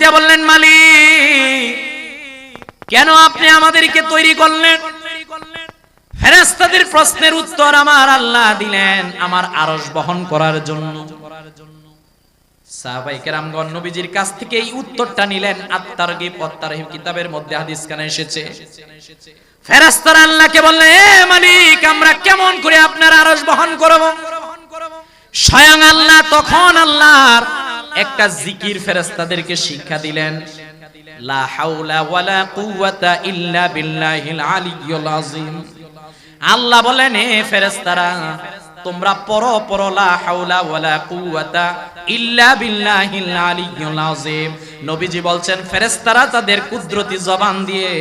দিয়ে বললেন, মালিক কেন আপনি আমাদেরকে তৈরি করলেন? ফেরেশতাদের প্রশ্নের উত্তর আমার আল্লাহ দিলেন আমার আরশ বহন করার জন্য। সাহাবায়ে কেরামগণ নবীজির কাছ থেকে এই উত্তরটা নিলেন। আত-তারগিব ওয়াত তারহিব কিতাবের মধ্যে হাদিস কানে এসেছে। ফেরেশতারা আল্লাহকে বললেন, হে মালিক আমরা কেমন করে আপনার আরশ বহন করব? স্বয়ং আল্লাহ তখন আল্লাহর একটা জিকির ফেরেশতাদেরকে শিক্ষা দিলেন, লা হাওলা ওয়ালা কুওয়াতা ইল্লা বিল্লাহিল আলিয়্যিল আযীম। আল্লাহ বলেন, হে ফেরেশতারা তোমরা পড়ো লা হাওলা ওয়ালা কুওয়াতা ইল্লা বিল্লাহিল আলিয়্যিল আযীম। নবীজি বলছেন ফেরেশতারা তাদের কুদরতি জবান দিয়ে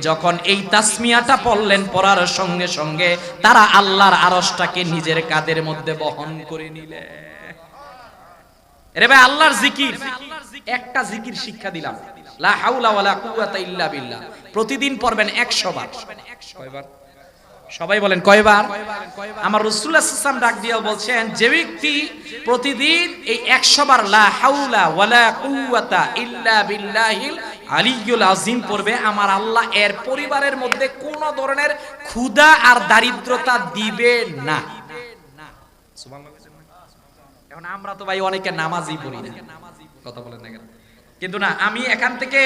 যখন এই তাসমিয়াটা পড়লেন, পড়ার সঙ্গে সঙ্গে তারা আল্লাহর আরশটাকে নিজের কাঁধের মধ্যে বহন করে নিলেন। এরে ভাই আল্লাহর জিকির, একটা জিকির শিক্ষা দিলাম, লা হাওলা ওয়ালা কুওয়াতা ইল্লা বিল্লাহ। প্রতিদিন পড়বেন 100 বার। কয়বার? সবাই বলেন কয়বার? আমার রাসূলুল্লাহ সাল্লাল্লাহু আলাইহি ওয়াসাল্লাম ডাক দিয়ে বলছেন, যে ব্যক্তি প্রতিদিন এই 100 বার লা হাওলা ওয়ালা কুওয়াতা ইল্লা বিল্লাহিল আলিয়্যিল আযীম পড়বে, আমার আল্লাহ এর পরিবারের মধ্যে কোনো ধরনের ক্ষুধা আর দারিদ্রতা দিবে না। সুবহানাল্লাহ। এখন আমরা তো ভাই অনেকে নামাজই পড়ি না, কথা বলেন না কেন? কিন্তু না, আমি এখান থেকে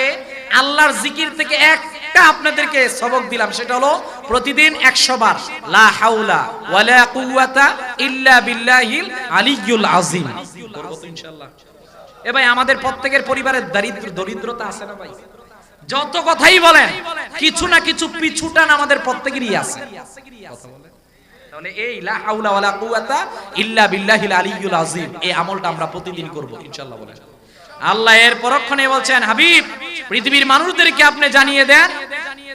আল্লাহর জিকির থেকে একটা আপনাদেরকে সবক দিলাম, সেটা হলো প্রতিদিন 100 বার লা হাওলা ওয়ালা কুওয়াতা ইল্লা বিল্লাহিল আলিয়্যিল আযীম করব তো ইনশাআল্লাহ। এ ভাই আমাদের প্রত্যেকের পরিবারের দরিদ্রতা আছে না ভাই? যত কথাই বলেন কিছু না কিছু পিছুটান আমাদের প্রত্যেকেরই আছে, কথা বলেন। তাহলে এই লা হাওলা ওয়ালা কুওয়াতা ইল্লা বিল্লাহিল আলিয়্যিল আযীম এই আমলটা আমরা প্রতিদিন করব ইনশাআল্লাহ বলেন। আল্লাহ এর পরক্ষণে বলছেন, হাবিব পৃথিবীর মানুষদেরকে আপনি জানিয়ে দেন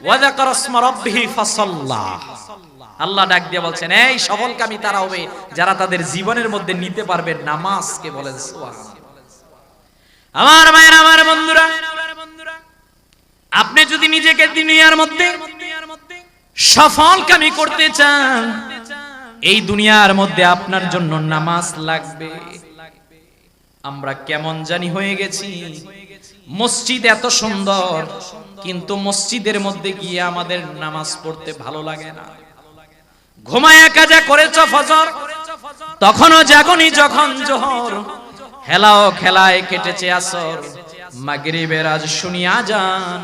ওয়া যাকারা ইসমা রাব্বিহি ফাসাল্লা। আল্লাহ ডাক দিয়ে বলছেন, এই সফলকামী তারা হবে যারা তাদের জীবনের মধ্যে নিতে পারবে নামাজকে। বলেন সুবহানাল্লাহ। আমার ভাইরা, আমার বন্ধুরা, আপনি যদি নিজেকে দুনিয়ার মধ্যে সফলকামী করতে চান, এই দুনিয়ার মধ্যে আপনার জন্য নামাজ লাগবে। আমরা কেমন জানি হয়ে গেছি, মসজিদ এত সুন্দর কিন্তু মসজিদের মধ্যে গিয়ে আমাদের নামাজ পড়তে ভালো লাগে না। ঘুমায়া কাজা করেছ ফজর, তখনও জাগনি যখন জোহর, হেলাও খেলায় কেটেছে আসর, মাগরিবের আজ শুনিয়া যান,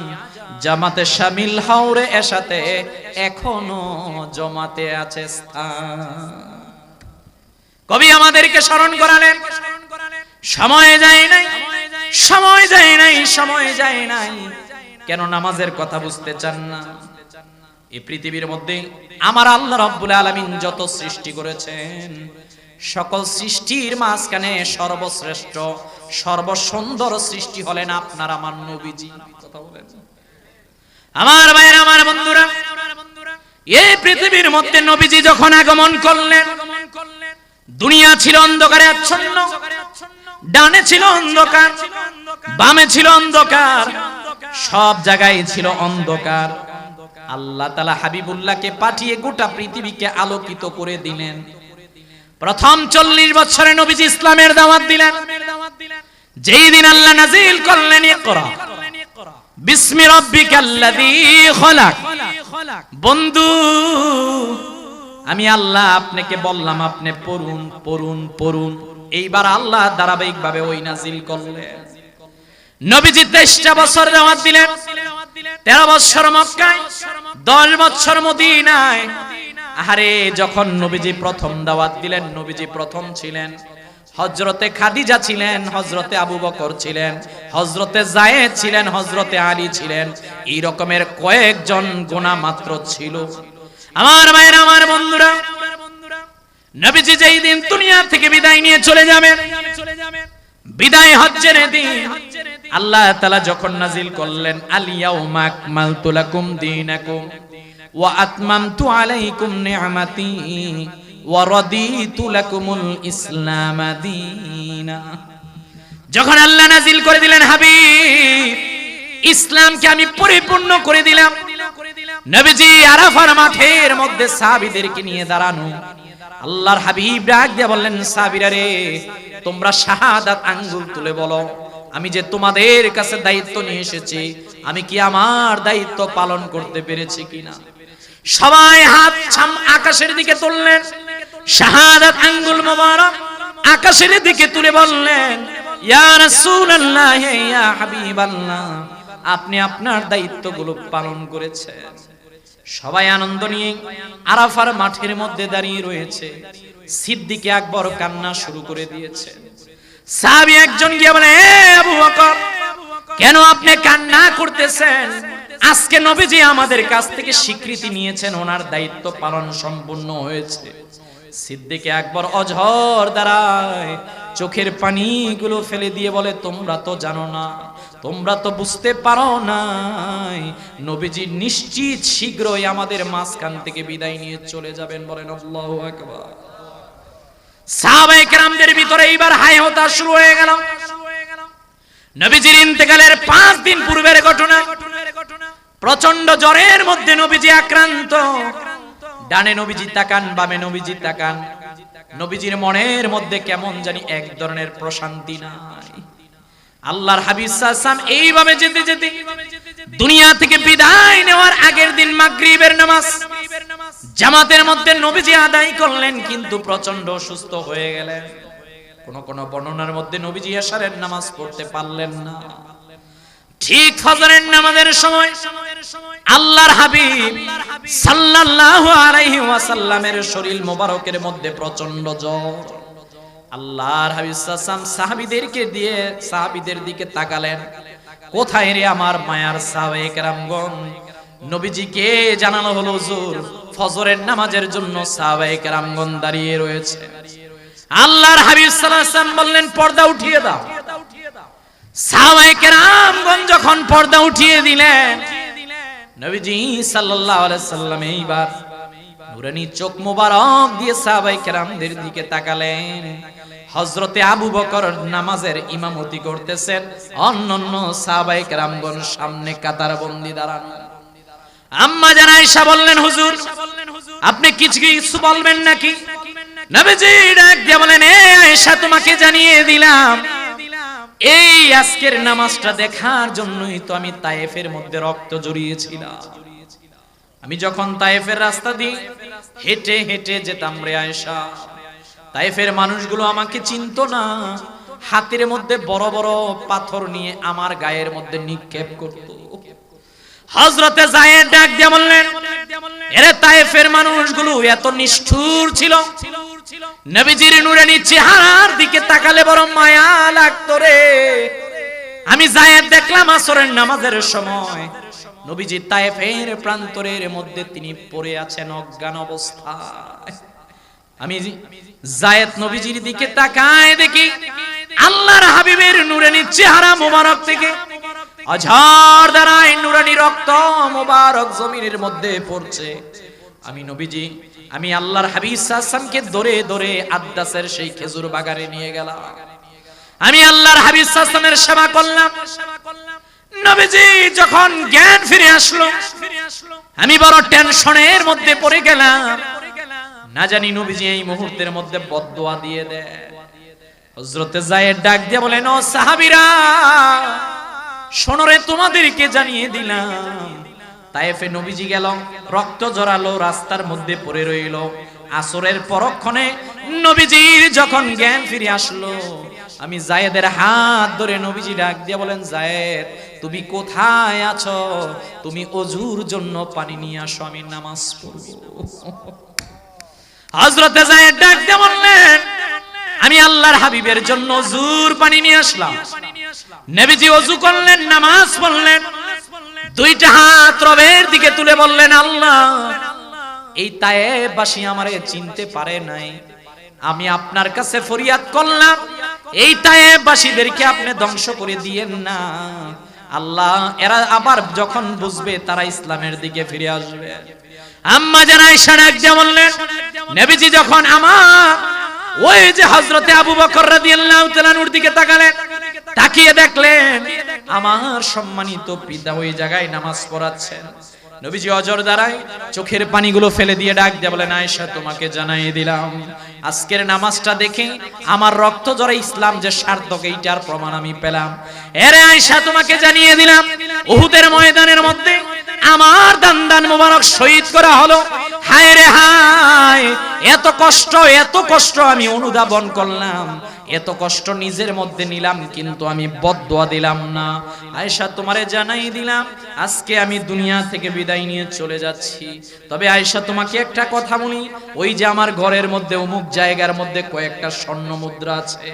জামাতে শামিল হওরে এসাতে এখনো জমাতে আছে স্থান। কবি আমাদেরকে স্মরণ করালেন, সময় যায় নাই, সময় যায় নাই, সময় যায় নাই। কেন নামাজের কথা বুঝতে চান না? এই পৃথিবীর মধ্যে আমার আল্লাহ রাব্বুল আলামিন যত সৃষ্টি করেছেন, সকল সৃষ্টির মাঝখানে সর্বশ্রেষ্ঠ সর্বসুন্দর সৃষ্টি হলেন আপনার আমার নবীজি। কথা বলেন আমার ভাইরা, আমার বন্ধুরা, এই পৃথিবীর মধ্যে নবীজি যখন আগমন করলেন, দুনিয়া ছিল অন্ধকারে আচ্ছন্ন, ডানে ছিল অন্ধকার, বামে ছিল অন্ধকার, সব জায়গায় ছিল অন্ধকার। আল্লাহ তাআলা হাবিবুল্লাহকে পাঠিয়ে গোটা পৃথিবীকে আলোকিত করে দিলেন। প্রথম 40 বছরে নবীজি ইসলামের দাওয়াত দিলেন। যেই দিন আল্লাহ নাজিল করলেন ইকরা বিসমি রাব্বিকাল্লাযী খলাক, বন্ধু আমি আল্লাহ আপনাকে বললাম আপনি পড়ুন পড়ুন পড়ুন। এইবার আল্লাহ ধারাবাহিকভাবে ওই নাজিল করলেন। নবীজি 23টা বছর দাওয়াত দিলেন, 13 বছর মক্কায়, 10 বছর মদিনায়। আরে যখন নবীজি প্রথম দাওয়াত দিলেন, নবীজি প্রথম ছিলেন, হযরতে খাদিজা ছিলেন, হযরতে আবু বকর ছিলেন, হযরতে যায়েদ ছিলেন, হযরতে আলী ছিলেন, এই রকমের কয়েকজন গোনা মাত্র ছিল। আমার ভাইরা, আমার বন্ধুরা, নবীজি যেই দিন দুনিয়া থেকে বিদায় নিয়ে চলে যাবেন, বিদায় হজ্জের দিন আল্লাহ তাআলা যখন নাজিল করলেন আল ইয়াউমা আকমালতু লাকুম দীনাকুম ওয়া আতমামতু আলাইকুম নি'মাতি ওয়া রাদিতু লাকুমুল ইসলাম দীনা। যখন আল্লাহ নাজিল করে দিলেন হাবিব ইসলামকে আমি পরিপূর্ণ করে দিলাম, নবীজি আরাফার মাঠের মধ্যে সাহাবীদেরকে নিয়ে দাঁড়ানো, আল্লাহর হাবিব ডাক দিয়ে বললেন, সাহাবীরা রে তোমরা শাহাদাত আঙ্গুল তুলে বলো আমি যে তোমাদের কাছে দায়িত্ব নিয়ে এসেছি, আমি কি আমার দায়িত্ব পালন করতে পেরেছি কিনা? সবাই হাত আকাশের দিকে তুললেন, শাহাদাত আঙ্গুল মোবারক আকাশের দিকে তুলে বললেন, ইয়া রাসূলুল্লাহ, ইয়া হাবিবাল্লাহ, আপনি আপনার দায়িত্বগুলো পালন করেছেন। সবাই আনন্দ নিয়ে আরাফার মাঠের মধ্যে দাঁড়িয়ে রয়েছে। সিদ্দিক আকবর কান্না শুরু করে দিয়েছে। সাহাবী একজন গিয়ে বলে, এ আবু বকর, কেন আপনি কান্না করতেছেন? আজকে নবীজি আমাদের কাছ থেকে স্বীকৃতি নিয়েছেন, ওনার দায়িত্ব পালন সম্পূর্ণ হয়েছে। সিদ্দিক আকবর অঝর দাঁড়ায়, চোখের পানিগুলো ফেলে দিয়ে বলে, তোমরা তো জানো না, তোমরা তো বুঝতে পারো না, নবীজি নিশ্চিত শীঘ্রই আমাদের মাঝখান থেকে বিদায় নিয়ে চলে যাবেন। বলেন আল্লাহু আকবার। সাহাবায়ে কেরামদের ভিতরে এইবার হাই হতাশ শুরু হয়ে গেল। নবীজির ইন্তেকালের 5 দিন পূর্বের ঘটনা। প্রচন্ড জ্বরের মধ্যে নবীজি আক্রান্ত। ডানে নবীজি তাকান, বামে নবীজি তাকান। নবীজির মনের মধ্যে কেমন জানি এক ধরনের প্রশান্তি নাই। আল্লাহর হাবিব সাল্লাল্লাহু আলাইহি ওয়াসাল্লাম এইভাবে যেতে যেতে দুনিয়া থেকে বিদায় নেওয়ার আগের দিন মাগরিবের নামাজ জামাতের মধ্যে নবীজি আদায় করলেন, কিন্তু প্রচন্ড অসুস্থ হয়ে গেলেন। কোন বর্ণনার মধ্যে নবীজি এশারের নামাজ পড়তে পারলেন না। ঠিক ফজরের নামাজের সময় আল্লাহর হাবিব সাল্লাল্লাহু আলাইহি ওয়াসাল্লামের শরীর মোবারকের মধ্যে প্রচন্ড জ্বর। আল্লাহর হাবিব সাল্লাল্লাহু আলাইহি ওয়াসাল্লাম সাহাবীদের দিকে তাকালেন, কোথায় রে আমার মায়ার সাহাবায়ে কেরামগণ? নবীজিকে জানানো হলো, হুজুর ফজরের নামাজের জন্য সাহাবায়ে কেরামগণ দাঁড়িয়ে রয়েছে। আল্লাহর হাবিব সাল্লাল্লাহু আলাইহি ওয়াসাল্লাম বললেন, পর্দা উঠিয়ে দাও। সাহাবায়ে কেরামগণ যখন পর্দা উঠিয়ে দিলেন, নবীজি সাল্লাল্লাহু আলাইহি ওয়াসাল্লাম এইবার নুরানি চোখ মোবারক দিয়ে সাহাবায়ে কেরামদের দিকে তাকালেন। হযরতে আবু বকর নামাজের ইমামতি করতেছেন, অন্যান্য সাহাবায়ে কেরামগণ সামনে কাতারবন্দি দাঁড়ানো। আম্মা জান আয়েশা বললেন, হুজুর আপনি কিছু বলবেন নাকি? নবীজি ডাক দিয়ে বলেন, এ আয়েশা, তোমাকে জানিয়ে দিলাম, এই আজকের নামাজটা দেখার জন্যই তো আমি তায়েফের মধ্যে রক্ত জড়িয়েছিলাম। আমি যখন তায়েফের রাস্তা দিয়ে হেঁটে হেঁটে যেতাম রে আয়েশা, তায়েফের মানুষগুলো আমাকে চিনতো না, হাতের মধ্যে বড় বড় পাথর নিয়ে আমার গায়ের মধ্যে নিক্ষেপ করত। হযরতে যায়েদ ডাক দিয়ে বললেন, এরে তায়েফের মানুষগুলো এত নিষ্ঠুর ছিল, নবীজির নূরানী চেহারার দিকে তাকালে বড় মায়া লাগতো রে। আমি যায়েদ দেখলাম আসরের নামাজের সময় নবীজি তায়েফের প্রান্তরের মধ্যে তিনি পড়ে আছেন অজ্ঞান অবস্থায়। আমি যায়েদ নবীজির দিকে তাকায় দেখি আল্লাহর হাবিবের নূরানী চেহারা মোবারক থেকে অঝর ধারায় নূরানী রক্ত মোবারক জমিনের মধ্যে পড়ছে। আমি আল্লাহর হাবিব সাল্লাল্লাহু আলাইহি ওয়াসাল্লামকে ধরে ধরে আদ্দাসের সেই খেজুর বাগানে নিয়ে গেলাম। আমি আল্লাহর হাবিব সাল্লাল্লাহু আলাইহি ওয়াসাল্লামের সেবা করলাম। নবীজি যখন জ্ঞান ফিরে আসলো, আমি বড় টেনশনের মধ্যে পড়ে গেলাম, না জানি নবীজি এই মুহূর্তের মধ্যে বদদুয়া দিয়ে দেয়। হযরতে যায়েদ ডাক দিয়ে বলেন, ও সাহাবীরা শোনো রে, তোমাদেরকে জানিয়ে দিলাম, তায়েফে নবীজি গেল, রক্ত জড়ালো, রাস্তার মধ্যে পড়ে রইল। আসরের পরক্ষণে নবীজির যখন জ্ঞান ফিরে আসলো, আমি যায়েদের হাত ধরে নবীজি ডাক দিয়ে বলেন, যায়েদ তুমি কোথায় আছো? তুমি ওযুর জন্য পানি নিয়ে আসো, আমি নামাজ পড়ব। হযরতে যায়েদ ডাক দিয়ে বললেন, আমি আল্লাহর হাবিবের জন্য ওযুর পানি নিয়ে আসলাম। নবীজি ওযু করলেন, নামাজ পড়লেন, দুইটা হাত রবের দিকে তুলে বললেন, আল্লাহ এই তায়েফবাসী আমারে চিনতে পারে নাই, আমি আপনার কাছে ফরিয়াদ করলাম, এই তায়েফবাসীদেরকে আপনি ধ্বংস করে দিয়েন না। আল্লাহ এরা আবার যখন বুঝবে তারা ইসলামের দিকে ফিরে আসবে। আম্মা জান আয়েশা ডাক দিয়ে বললেন, নবীজি যখন আমার ওই যে হযরতে আবু বকর রাদিয়াল্লাহু তাআলা নূর দিকে তাকালেন, তাকিয়ে দেখলেন আমার সম্মানিত পিতা ওই জায়গায় নামাজ পড়াচ্ছেন। নবীজি অজর দাঁড়ায়, চোখের পানিগুলো ফেলে দিয়ে ডাক দিয়ে বলেন, আয়েশা তোমাকে জানাই দিলাম আজকের নামাজটা দেখে আমার রক্ত ঝরে ইসলাম যে সার্থক, এইটার প্রমাণ আমি পেলাম। এরে আয়েশা তোমাকে জানিয়ে দিলাম, উহুদের ময়দানের মধ্যে আমার দান্দান মোবারক শহীদ করা হলো। হায় রে হায়, এত কষ্ট আমি অনুধাবন করলাম, এত কষ্ট নিজের মধ্যে নিলাম, কিন্তু আমি বদদুয়া দিলাম না। আয়েশা তোমারে জানাই দিলাম আজকে আমি দুনিয়া থেকে বিদায় নিয়ে চলে যাচ্ছি। তবে আয়েশা তোমাকে একটা কথা বলি, ওই যে আমার ঘরের মধ্যে অমুক জায়গার মধ্যে কয়েকটা স্বর্ণ মুদ্রা আছে,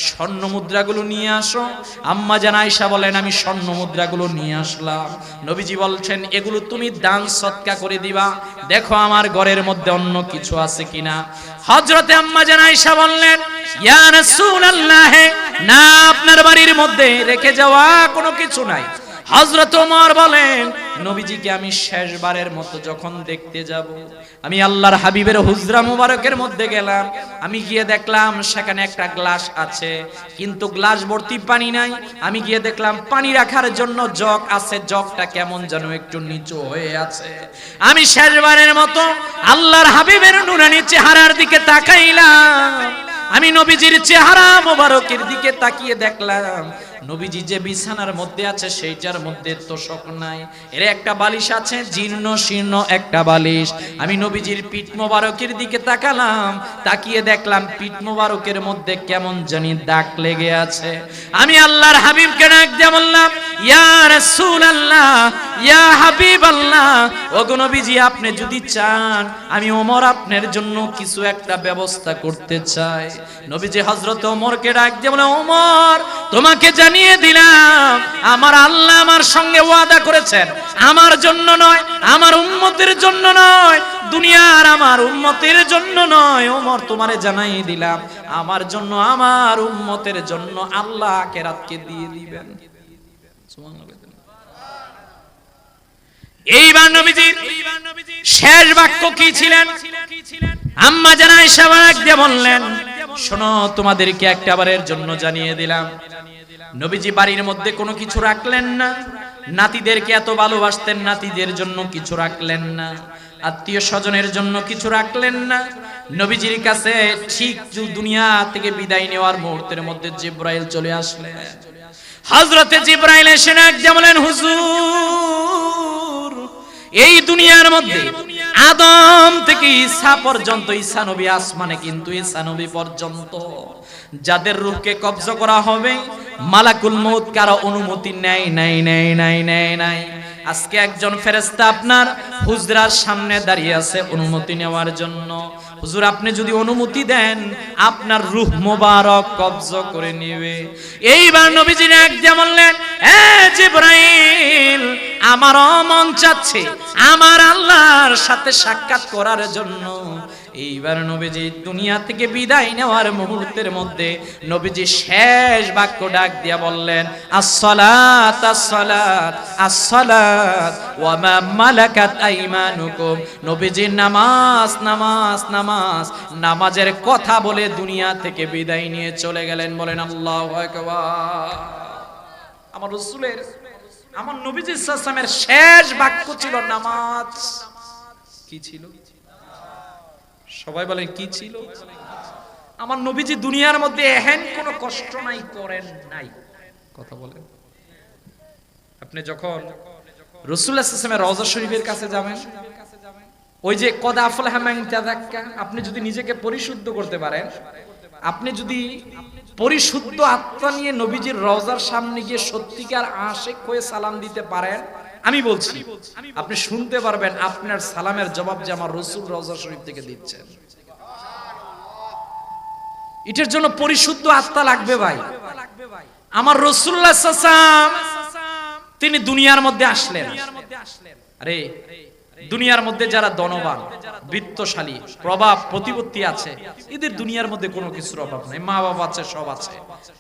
স্বর্ণ মুদ্রাগুলো নিয়ে আসো। আম্মা জান আয়েশা বলেন আমি স্বর্ণ মুদ্রাগুলো নিয়ে আসলাম। নবীজি বলছেন এগুলো তুমি দান সদকা করে দিবা, দেখো আমার ঘরের মধ্যে অন্য কিছু আছে কিনা। হযরতে আম্মা জান আয়েশা বললেন, ইয়া রাসূলুল্লাহ, না আপনার বাড়ির মধ্যে রেখে যাওয়া কোনো কিছু নাই। হযরত ওমর বলেন, নবীজিকে আমি শেষবারের মতো যখন দেখতে যাব, আমি আল্লাহর হাবিবের হুজরা মুবারকের মধ্যে গেলাম। আমি গিয়ে দেখলাম সেখানে একটা গ্লাস আছে, কিন্তু গ্লাস ভর্তি পানি নাই। আমি গিয়ে দেখলাম পানি রাখার জন্য জগ আছে, জগটা কেমন যেন একটু নিচু হয়ে আছে। আমি শেষবারের মতো আল্লাহর হাবিবের নুরানি চেহারার দিকে তাকাইলাম। আমি নবীজির চেহারা মোবারকের দিকে তাকিয়ে দেখলাম নবীজি যে বিছানার মধ্যে আছে সেইটার মধ্যে তোশক নাই, এর একটা বালিশ আছে, জীর্ণ শীর্ণ একটা বালিশ। আমি নবীজির পিঠ মোবারকের দিকে তাকালাম, তাকিয়ে দেখলাম পিঠ মোবারকের মধ্যে কেমন জানি দাগ লেগে আছে। আমি আল্লাহর হাবিবকে ডাক দিয়ে বললাম, ইয়া রাসূলুল্লাহ, ইয়া হাবিবাল্লাহ, ওগো নবীজি আপনি যদি চান আমি ওমর আপনার জন্য কিছু একটা ব্যবস্থা করতে চাই। নবীজি হযরত ওমরকে ডাক দিয়ে বলে, ওমর তোমাকে জানিয়ে দিলাম আমার আল্লাহ আমার সঙ্গে ওয়াদা করেছেন, আমার জন্য নয়, আমার উম্মতের জন্য নয়, দুনিয়ার আমার উম্মতের জন্য নয়। ওমর তোমারে জানাই দিলাম আমার জন্য, আমার উম্মতের জন্য আল্লাহ আখিরাতকে দিয়ে দিবেন। সুবহানাল্লাহ। এইবার নবীজির শেষ বাক্য কি ছিলেন? আম্মা জান আয়েশা ডাক দিয়ে বললেন, শোনো তোমাদেরকে একবারের জন্য জানিয়ে দিলাম, নবীজি বাড়ির মধ্যে কোনো কিছু রাখলেন না, নাতিদেরকে এত ভালোবাসতেন, নাতিদের জন্য কিছু রাখলেন না, আত্মীয় স্বজনের জন্য কিছু রাখলেন না। নবীজির কাছে ঠিক দুনিয়া থেকে বিদায় নেওয়ার মুহূর্তের মধ্যে জিবরাইল চলে আসলেন। হযরতে জিবরাইল এসে ডাক দিয়ে বলেন, হুজুর এই দুনিয়ার মধ্যে আদম থেকে ঈসা পর্যন্ত, ঈসা নবী আসমানে, কিন্তু ঈসা নবী পর্যন্ত যাদের রূহকে কবজা করা হবে মালাকুল মউত কারো অনুমতি নাই। আজকে একজন ফেরেশতা আপনার হুজরার সামনে দাঁড়িয়ে আছে অনুমতি নেওয়ার জন্য। হুজুর আপনি যদি অনুমতি দেন আপনার রূহ মোবারক কবজা করে নেবে। এইবার নবীজি ডাক দিয়ে বললেন, এ জিবরাইল আমারও মন চাচ্ছে আমার আল্লাহর সাথে সাক্ষাৎ করার জন্য। এইবার নবীজি দুনিয়া থেকে বিদায় নেওয়ার মুহূর্তের মধ্যে নবীজি শেষ বাক্য ডাক দিয়া বললেন, আসসালাত আসসালাত আসসালাত ওয়া মা মালাকাত আইমানুকুম। নবীজি নামাজ নামাজ নামাজ নামাজের কথা বলে দুনিয়া থেকে বিদায় নিয়ে চলে গেলেন। বলেন আল্লাহু আকবার। আমার রাসূলের, আমার নবীজি সাল্লাল্লাহু আলাইহি ওয়াসাল্লামের শেষ বাক্য ছিল নামাজ। কি ছিল? সবাই বলেন কি ছিল? আমার নবীজি দুনিয়ার মধ্যে এহেন কোন কষ্ট নাই করেন নাই। কথা বলেন। আপনি যখন রাসূলুল্লাহ সাল্লাল্লাহু আলাইহি ওয়াসাল্লামের রওজা শরীফের কাছে যাবেন, ওই যে কদ আফলাহা মান তাযাক্কা, আপনি যদি নিজেকে পরিশুদ্ধ করতে পারেন, আপনি যদি পরিশুদ্ধ আত্মা নিয়ে নবীজির রওজার সামনে গিয়ে সত্যিকার আশিক হয়ে সালাম দিতে পারেন, আমি বলছি আপনি শুনতে পারবেন আপনার সালামের জবাব যে আমার রাসূল রওজা শরীফ থেকে দিচ্ছেন। এটার জন্য পরিশুদ্ধ আত্মা লাগবে ভাই। আমার রাসূলুল্লাহ সাল্লাল্লাহু আলাইহি ওয়াসাল্লাম তিনি দুনিয়ার মধ্যে আসলেন। আরে দুনিয়ার মধ্যে যারা ধনবান, বিত্তশালী, প্রভাব প্রতিপত্তি আছে, এদের দুনিয়ার মধ্যে কোনো কিছুর অভাব নাই, মা বাবা আছে, সব আছে।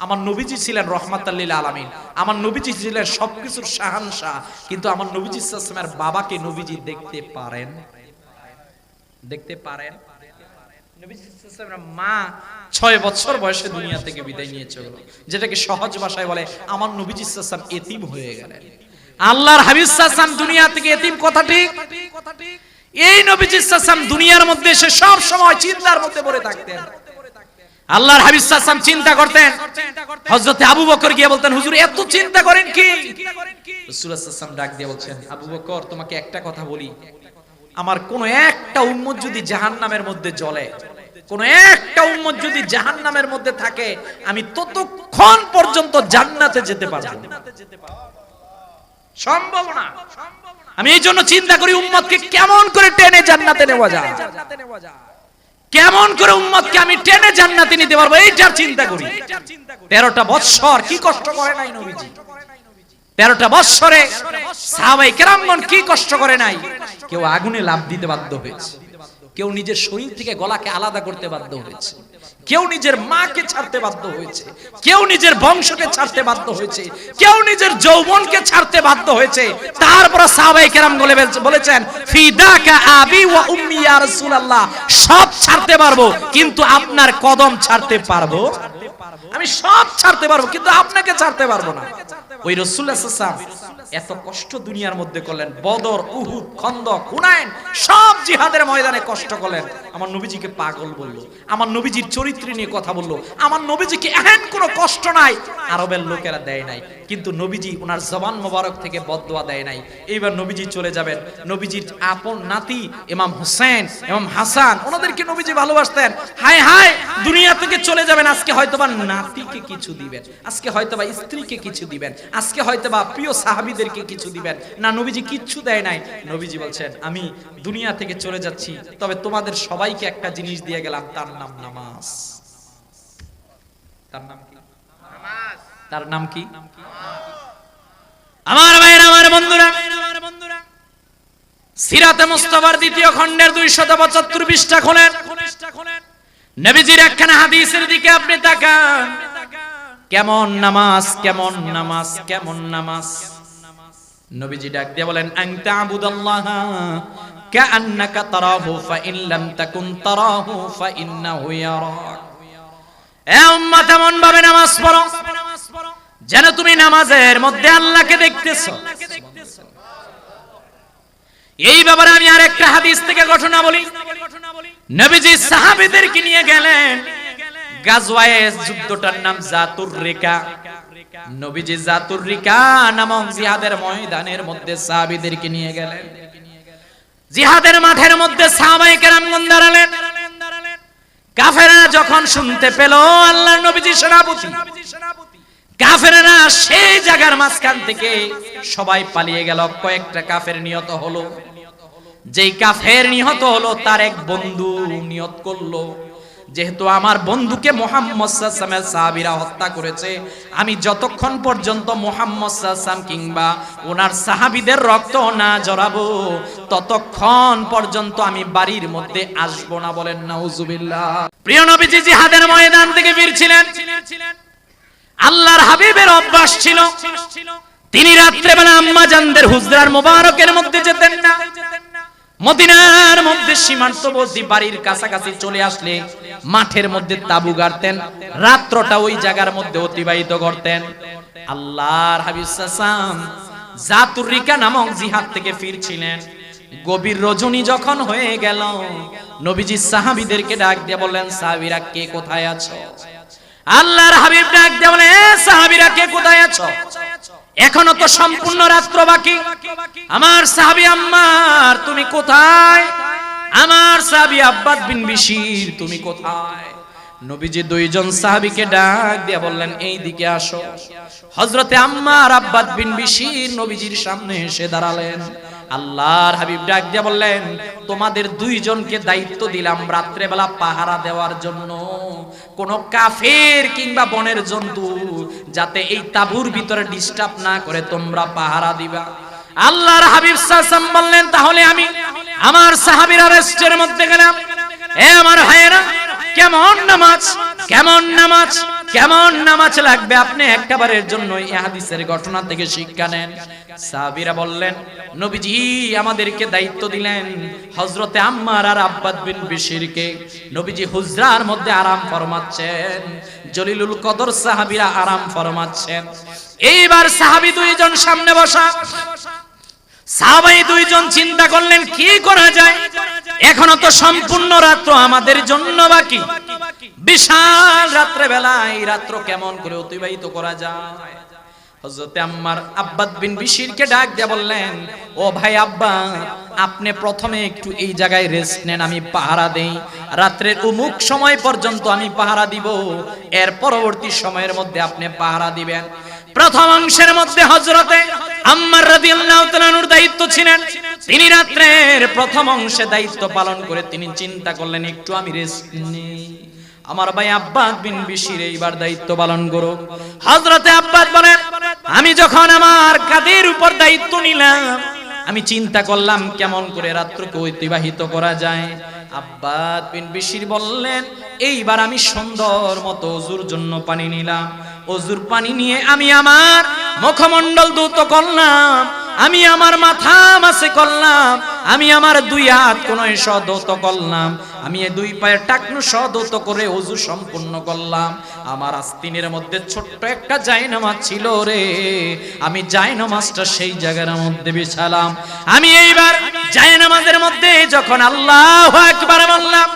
আমার নবীজি ছিলেন রহমাতাল লিল আলামিন, আমার নবীজি ছিলেন সবকিছুর শাহানশাহ। কিন্তু আমার নবীজি সাল্লাল্লাহু আলাইহি ওয়াসাল্লামের বাবাকে নবীজি দেখতে পারেন? দেখতে পারেন? নবীজি সাল্লাল্লাহু আলাইহি ওয়াসাল্লামের মা 6 বছর বয়সে দুনিয়া থেকে বিদায় নিয়ে চলে গেল, যেটাকে সহজ ভাষায় বলে আমার নবীজি সাল্লাল্লাহু আলাইহি ওয়াসাল্লাম এতিম হয়ে গেলেন। আল্লাহর হাবিব সাল্লাল্লাহু আলাইহি দুনিয়া থেকে এতিম, কথা ঠিক। এই নবীজি সাল্লাল্লাহু আলাইহি দুনিয়ার মধ্যে সে সব সময় চিন্তার মধ্যে পড়ে থাকতেন। আল্লাহর হাবিব সাল্লাল্লাহু আলাইহি চিন্তা করতেন, হযরত আবু বকর গিয়ে বলতেন, হুজুর এত চিন্তা করেন কি? রাসূল সাল্লাল্লাহু আলাইহি ডাক দিয়ে বলছেন, আবু বকর তোমাকে একটা কথা বলি, আমার কোন একটা উম্মত যদি জাহান্নামের মধ্যে জ্বলে, কোন একটা উম্মত যদি জাহান্নামের মধ্যে থাকে, আমি ততক্ষণ পর্যন্ত জান্নাতে যেতে পারবো না, সম্ভব না। আমি এই জন্য চিন্তা করি উম্মতকে কেমন করে টেনে জান্নাতে নেওয়া যায়, কেমন করে উম্মতকে আমি টেনে জান্নাতে নিতে পারবো, এইটার চিন্তা করি। 13টা বৎসর কি কষ্ট করে নাই নবীজি, 13টা বৎসরে সাহাবায়ে কেরামগণ কি কষ্ট করে নাই। কেউ আগুনে লাফ দিতে বাধ্য হয়েছে, কেউ নিজের শরীর থেকে গলাকে আলাদা করতে বাধ্য হয়েছে, কেউ নিজের মাকে ছাড়তে বাধ্য হয়েছে, কেউ নিজের বংশকে ছাড়তে বাধ্য হয়েছে, কেউ নিজের যৌবনকে ছাড়তে বাধ্য হয়েছে। তারপর সাহাবায়ে কেরাম বলেছেন, ফিদাকা আবি ওয়া উম্মি ইয়া রাসূলুল্লাহ, সব ছাড়তে পারবো কিন্তু আপনার কদম ছাড়তে পারবো, আমি সব ছাড়তে পারবো কিন্তু আপনাকে ছাড়তে পারবো না। ওই রাসূলুল্লাহ সাল্লাল্লাহু আলাইহি ওয়াসাল্লাম এত কষ্ট দুনিয়ার মধ্যে করলেন, বদর, উহুদ, খন্দক, হুনাইন সব জিহাদের ময়দানে কষ্ট করলেন। আমার নবীজিকে পাগল বলল, আমার নবীজির চরিত্র নিয়ে কথা বলল, আমার নবীজিকে এহেন কোনো কষ্ট নাই আরবের লোকেরা দেয় নাই, কিন্তু নবীজি ওনার জবান মোবারক থেকে বদদুয়া দেয় নাই। এইবার নবীজি চলে যাবেন, নবীজির আপন নাতি ইমাম হোসেন, ইমাম হাসান, ওনাদেরকে নবীজি ভালোবাসতেন। হায় হায় দুনিয়া থেকে চলে যাবেন, আজকে হয়তোবা নাতিকে কিছু দিবেন, আজকে হয়তোবা স্ত্রীকে কিছু দিবেন, আজকে হয়তোবা প্রিয় সাহাবীদেরকে কিছু দিবেন না, নবীজি কিচ্ছু দেয় নাই। নবীজি বলছেন, আমি দুনিয়া থেকে চলে যাচ্ছি, তবে তোমাদের সবাইকে একটা জিনিস দিয়ে গেলাম, তার নাম নামাজ। তার নাম কি? নামাজ। তার নাম কি? আমার ভাইরা, আমার বন্ধুরা, সিরাতে মুস্তাফার দ্বিতীয় খণ্ডের 275 পৃষ্ঠা খোলেন, নবীজির একখানা হাদিসের দিকে আপনি তাকান। কেমন নামাজ, কেমন নামাজ, কেমন নামাজ। নবীজি ডাক দিয়ে বলেন, আনতা আবুদাল্লাহা কাআন্নাকা তারাহু ফাইন লাম তাকুন তারাহু ফাইন্নাহু ইয়ারাক। এ উম্মত, এমন ভাবে নামাজ পড়ো যেন তুমি নামাজের মধ্যে আল্লাহকে দেখতেছো। এই ব্যাপারে আমি আরেকটা হাদিস থেকে ঘটনা বলি। নবীজি সাহাবীদেরকে নিয়ে গেলেন গাজওয়ায়ে, যুদ্ধটার নাম জাতুর রিকা। নবীজি জাতুর রিকা নামক জিহাদের ময়দানের মধ্যে সাহাবীদেরকে নিয়ে গেলেন। জিহাদের মাঠের মধ্যে সাহাবায়ে কেরামগণ দাঁড়ালেন। কাফেররা যখন শুনতে পেল আল্লাহর নবীজি সেনাপতি, কাফেররা সেই জায়গার মাঝখান থেকে সবাই পালিয়ে গেল। কয়েকটা কাফের নিহত হলো। যেই কাফের নিহত হলো তার এক বন্ধু নিয়ত করলো, যেহেতু আমার বন্ধুকে মুহাম্মদ সাল্লাল্লাহু আলাইহি ওয়াসাল্লামের সাহাবীরা হত্যা করেছে, আমি যতক্ষণ পর্যন্ত মুহাম্মদ সাল্লাল্লাহু আলাইহি ওয়াসাল্লাম কিংবা ওনার সাহাবীদের রক্ত না জড়াবো ততক্ষণ পর্যন্ত আমি বাড়ির মধ্যে আসবো না। বলেন নাউজুবিল্লাহ। প্রিয় নবীজি জিহাদের ময়দান থেকে ফিরছিলেন। আল্লাহর হাবিবের অভ্যাস ছিল তিনি রাত্রেবেলা আম্মা জানদের হুজরার মোবারকের মধ্যে যেতেন না। মদিনার মধ্যে সীমান্তবর্তী বাড়ির কাছাকাছি চলে আসলে মাঠের মধ্যে তাবু গাড়তেন, রাত্রটা ওই জায়গার মধ্যে অতিবাহিত করতেন। আল্লাহর হাবিব সাল্লাল্লাহু আলাইহি ওয়াসাল্লাম জাতুর রিকা নামক জিহাদ থেকে ফিরছিলেন। গভীর রজনী যখন হয়ে গেল, নবীজি সাহাবীদেরকে ডাক দিয়ে বললেন, সাহাবীরা কে কোথায় আছো? আল্লাহর হাবিব ডাক দিয়ে বলেন, এ সাহাবীরা কে কোথায় আছো? এখনো তো সম্পূর্ণ রাত্র বাকি। আমার সাহাবী আম্মার তুমি কোথায়? আমার সাহাবী আব্বাদ বিন বিশির তুমি কোথায়? নবীজি দুইজন সাহাবীকে ডাক দিয়ে বললেন, এই দিকে আসো। হযরতে আম্মার আব্বাদ বিন বিশির নবীজির সামনে এসে দাঁড়ালেন। আল্লাহর হাবিব ডাক দিয়ে বললেন, তোমাদের দুইজনকে দায়িত্ব দিলাম রাত্রে বেলা পাহারা দেওয়ার জন্য। কোন কাফের কিংবা বনের জন্তু যাতে এই তাঁবুর ভিতরে ডিস্টার্ব না করে তোমরা পাহারা দিবা। আল্লাহর হাবিব সাল্লাল্লাহু আলাইহি ওয়াসাল্লাম বললেন, তাহলে আমি আমার সাহাবীরা রেস্টের মধ্যে গেলাম। এ আমার ভাইয়েরা, কেমন নামাজ, কেমন নামাজ, কেমন নামাজ লাগবে আপনি একবারের জন্য এই হাদিসের ঘটনা থেকে শিক্ষা নেন। সাহাবীরা বললেন, নবীজি আমাদেরকে দায়িত্ব দিলেন হযরতে আম্মার আর আব্বাদ বিন বিশিরকে। নবীজি হুজরার মধ্যে আরাম ফরমাচ্ছেন, জলিলুল কদর সাহাবীরা আরাম ফরমাচ্ছেন। এইবার সাহাবী দুইজন সামনে বসা, সাহাবাই দুইজন চিন্তা করলেন কি করা যায়, এখনো তো সম্পূর্ণ রাত্র আমাদের জন্য বাকি, বিশাল রাত্রে বেলা এই রাত্র কেমন করে অতিবাহিত করা যায়। হযরতে আম্মার আব্বাদ বিন বিশিরকে ডাক দিয়ে বললেন, ও ভাই আব্বা, আপনি প্রথমে একটু এই জায়গায় রেস্ট নেন, আমি পাহারা দেই, রাত্রের অমুক সময় পর্যন্ত আমি পাহারা দিব, এর পরবর্তী সময়ের মধ্যে আপনি পাহারা দিবেন। প্রথম অংশের মধ্যে হযরতে আম্মার রাদিয়াল্লাহু তাআলার দায়িত্ব ছিলেন, তিনি রাত্রের প্রথম অংশে দায়িত্ব পালন করে তিনি চিন্তা করলেন একটু আমি রেস্ট নেই। আমার ভাই আব্বাদ বিন বিশির এইবার দায়িত্ব পালন করো। হযরতে আব্বাদ বলেন, আমি যখন আমার কাঁধের উপর দায়িত্ব নিলাম, আমি চিন্তা করলাম কেমন করে রাত্রকে অতিবাহিত করা যায়। আব্বাদ বিন বিশির বললেন, এইবার আমি সুন্দর মতো ওযুর জন্য পানি নিলাম, ওযুর পানি নিয়ে আমি আমার মুখমণ্ডল ধৌত করলাম, আমি আমার মাথা মাসে করলাম, আমি আমার দুই হাত কোণে সদৌত করলাম, আমি এই দুই পায়ের টাকনু সদৌত করে ওযু সম্পূর্ণ করলাম। আমার আস্তিনের মধ্যে ছোট্ট একটা জায়নামাজ ছিল রে, আমি জায়নামাজটা সেই জায়গার মধ্যে বিছালাম। আমি এইবার জায়নামাজের মধ্যে যখন আল্লাহু আকবার বললাম,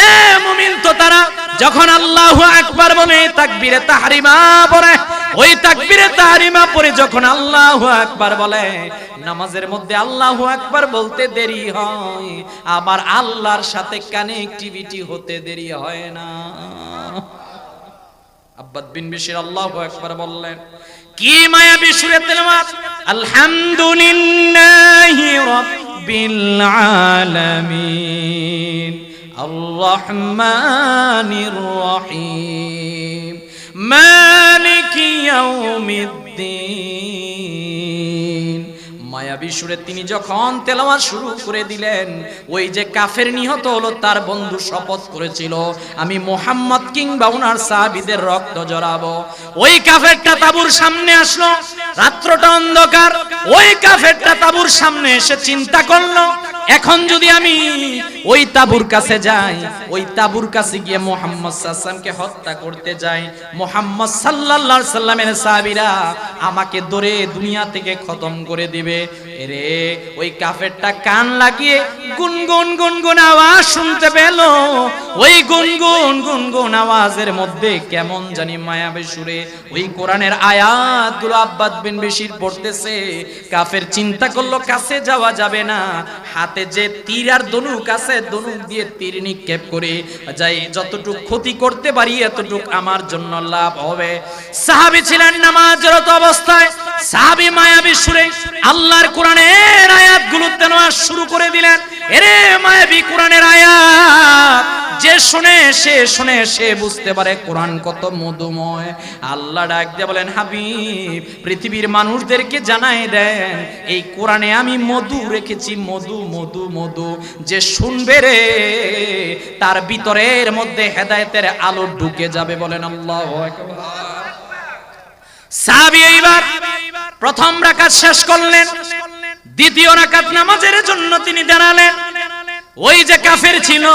এ মুমিন তো তারা যখন আল্লাহু আকবার বলে তাকবীরে তাহরিমা পড়ে, ওই তাকবীরে তাহরিমা পড়ে যখন আল্লাহু আকবার বলে, নামাজের মধ্যে আল্লাহু আকবার বলতে দেরি হয়, আবার আল্লাহর সাথে কানেক্টিভিটি হতে দেরি হয় না। আব্বাদ বিন বিশির আল্লাহু আকবার বললেন, কি মায়াবী সুরে তেলাওয়াত, আলহামদুলিল্লাহি রাব্বিল আলামিন আর রহমানির রহিম মালিকি ইয়াউমিদ্দিন। মায়াবী সুরে তিনি যখন তেলাওয়াত শুরু করে দিলেন, ওই যে কাফের নিহত হলো তার বন্ধু শপথ করেছিল, আমি মুহাম্মদ কিংবা ওনার সাহাবীদের রক্ত জড়াবো। ওই কাফেরটা তাঁবুর সামনে আসলো, রাত্রটা অন্ধকার, ওই কাফেরটা তাঁবুর সামনে এসে চিন্তা করলো, এখন যদি আমি ওই তাঁবুর কাছে যাই, ওই তাঁবুর কাছে গিয়ে মুহাম্মদ সাল্লাল্লাহু আলাইহি ওয়াসাল্লামকে হত্যা করতে যাই, মুহাম্মদ সাল্লাল্লাহু আলাইহি ওয়াসাল্লামের সাহাবীরা আমাকে ধরে দুনিয়া থেকে খতম করে দিবে। এরে ওই কাফেরটা কান লাগিয়ে গুনগুন গুনগুন আওয়াজ শুনতে পেল, ওই গুনগুন গুনগুন আওয়াজের মধ্যে কেমন জানি মায়াবী সুরে ওই কোরআনের আয়াতগুলো আব্বাদ বিন বিশির পড়তেছে। কাফের চিন্তা করলো কাছে যাওয়া যাবে না, হাতে যে তীর আর ধনুক আছে, ধনুক দিয়ে তীর নিক্ষেপ করে যাই যতটুক ক্ষতি করতে পারি এতটুক আমার জন্য লাভ হবে। সাহাবী ছিলেন নামাজরত অবস্থায়, সাহাবী মায়াবী সুরে আল্লাহর কোরআনের আয়াতগুলো তেলাওয়াত শুরু করে দিলেন। এরে মায়াবী কোরআনের আয়াত যে শুনে সে বুঝতে পারে কোরআন কত মধুময়। আল্লাহ ডাক দিয়ে বলেন, হাবিব পৃথিবীর মানুষদেরকে জানাই দেন এই কোরআনে আমি মধু রেখেছি, মধু মধু মধু, যে শুনবে রে তার ভিতরের মধ্যে হেদায়েতের আলো ঢুকে যাবে। বলেন আল্লাহু আকবার। সাহাবী এইবার প্রথম রাকাত শেষ করলেন, দ্বিতীয় রাকাত নামাজের জন্য তিনি দাঁড়ালেন। ওই যে কাফের ছিল,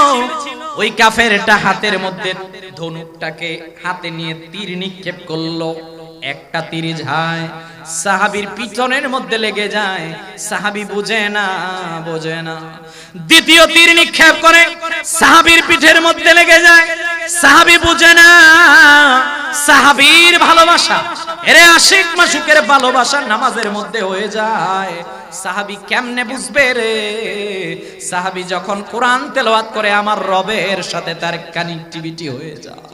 ওই কাফেরটা হাতের মধ্যে ধনুকটাকে হাতে নিয়ে তীর নিক্ষেপ করলো, একটা তীর যায় সাহাবীর পিছনের মধ্যে লেগে যায়, সাহাবী বুঝে না। দ্বিতীয় তীর নিক্ষেপ করে সাহাবীর পিঠের মধ্যে লেগে যায়, সাহাবী বুঝে না। সাহাবীর ভালোবাসা, এরে আশিক মাসুকের ভালোবাসা নামাজের মধ্যে হয়ে যায়, সাহাবী কেমনে বুঝবে রে? সাহাবী যখন কোরআন তেলাওয়াত করে আমার রবের সাথে তার কানেক্টিভিটি হয়ে যায়।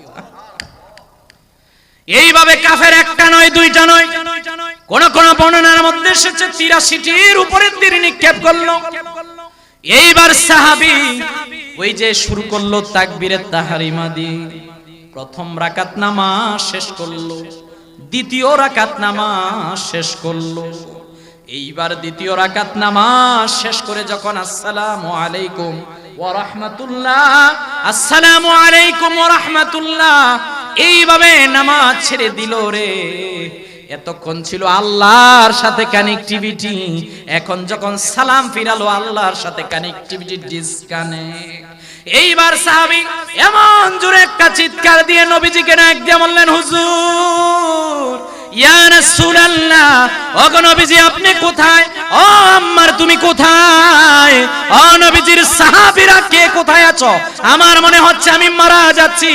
এইভাবে কাফের একটা নয় দুইটা নয়, কোন কোন বর্ণনার মধ্যে এসেছে ৮৩টির উপরে তীর নিক্ষেপ করলো। এইবার সাহাবী ওই যে শুরু করলো তাকবীরে তাহরিমা দিয়ে, প্রথম রাকাত নামাজ শেষ করলো, দ্বিতীয় রাকাত নামাজ শেষ করলো। এইবার দ্বিতীয় রাকাত নামাজ শেষ করে যখন আসসালামু আলাইকুম ওয়া রাহমাতুল্লাহ, আসসালামু আলাইকুম ওয়া রাহমাতুল্লাহ এইভাবে নামাজ ছেড়ে দিল রে। এতক্ষণ ছিল আল্লাহর সাথে কানেক্টিভিটি, এখন যখন সালাম ফিরালো আল্লাহর সাথে কানেক্টিভিটি ডিসকানেক্ট। এইবার সাহাবী এমন জোরে একটা চিৎকার দিয়ে নবীজিকে ডাক দিয়ে বললেন, হুজুর ইয়া রাসূলুল্লাহ, ওগো নবীজি আপনি কোথায়? ও আম্মার তুমি কোথায়? ও নবীজির সাহাবীরা কে কোথায় আছো? আমার মনে হচ্ছে আমি মারা যাচ্ছি,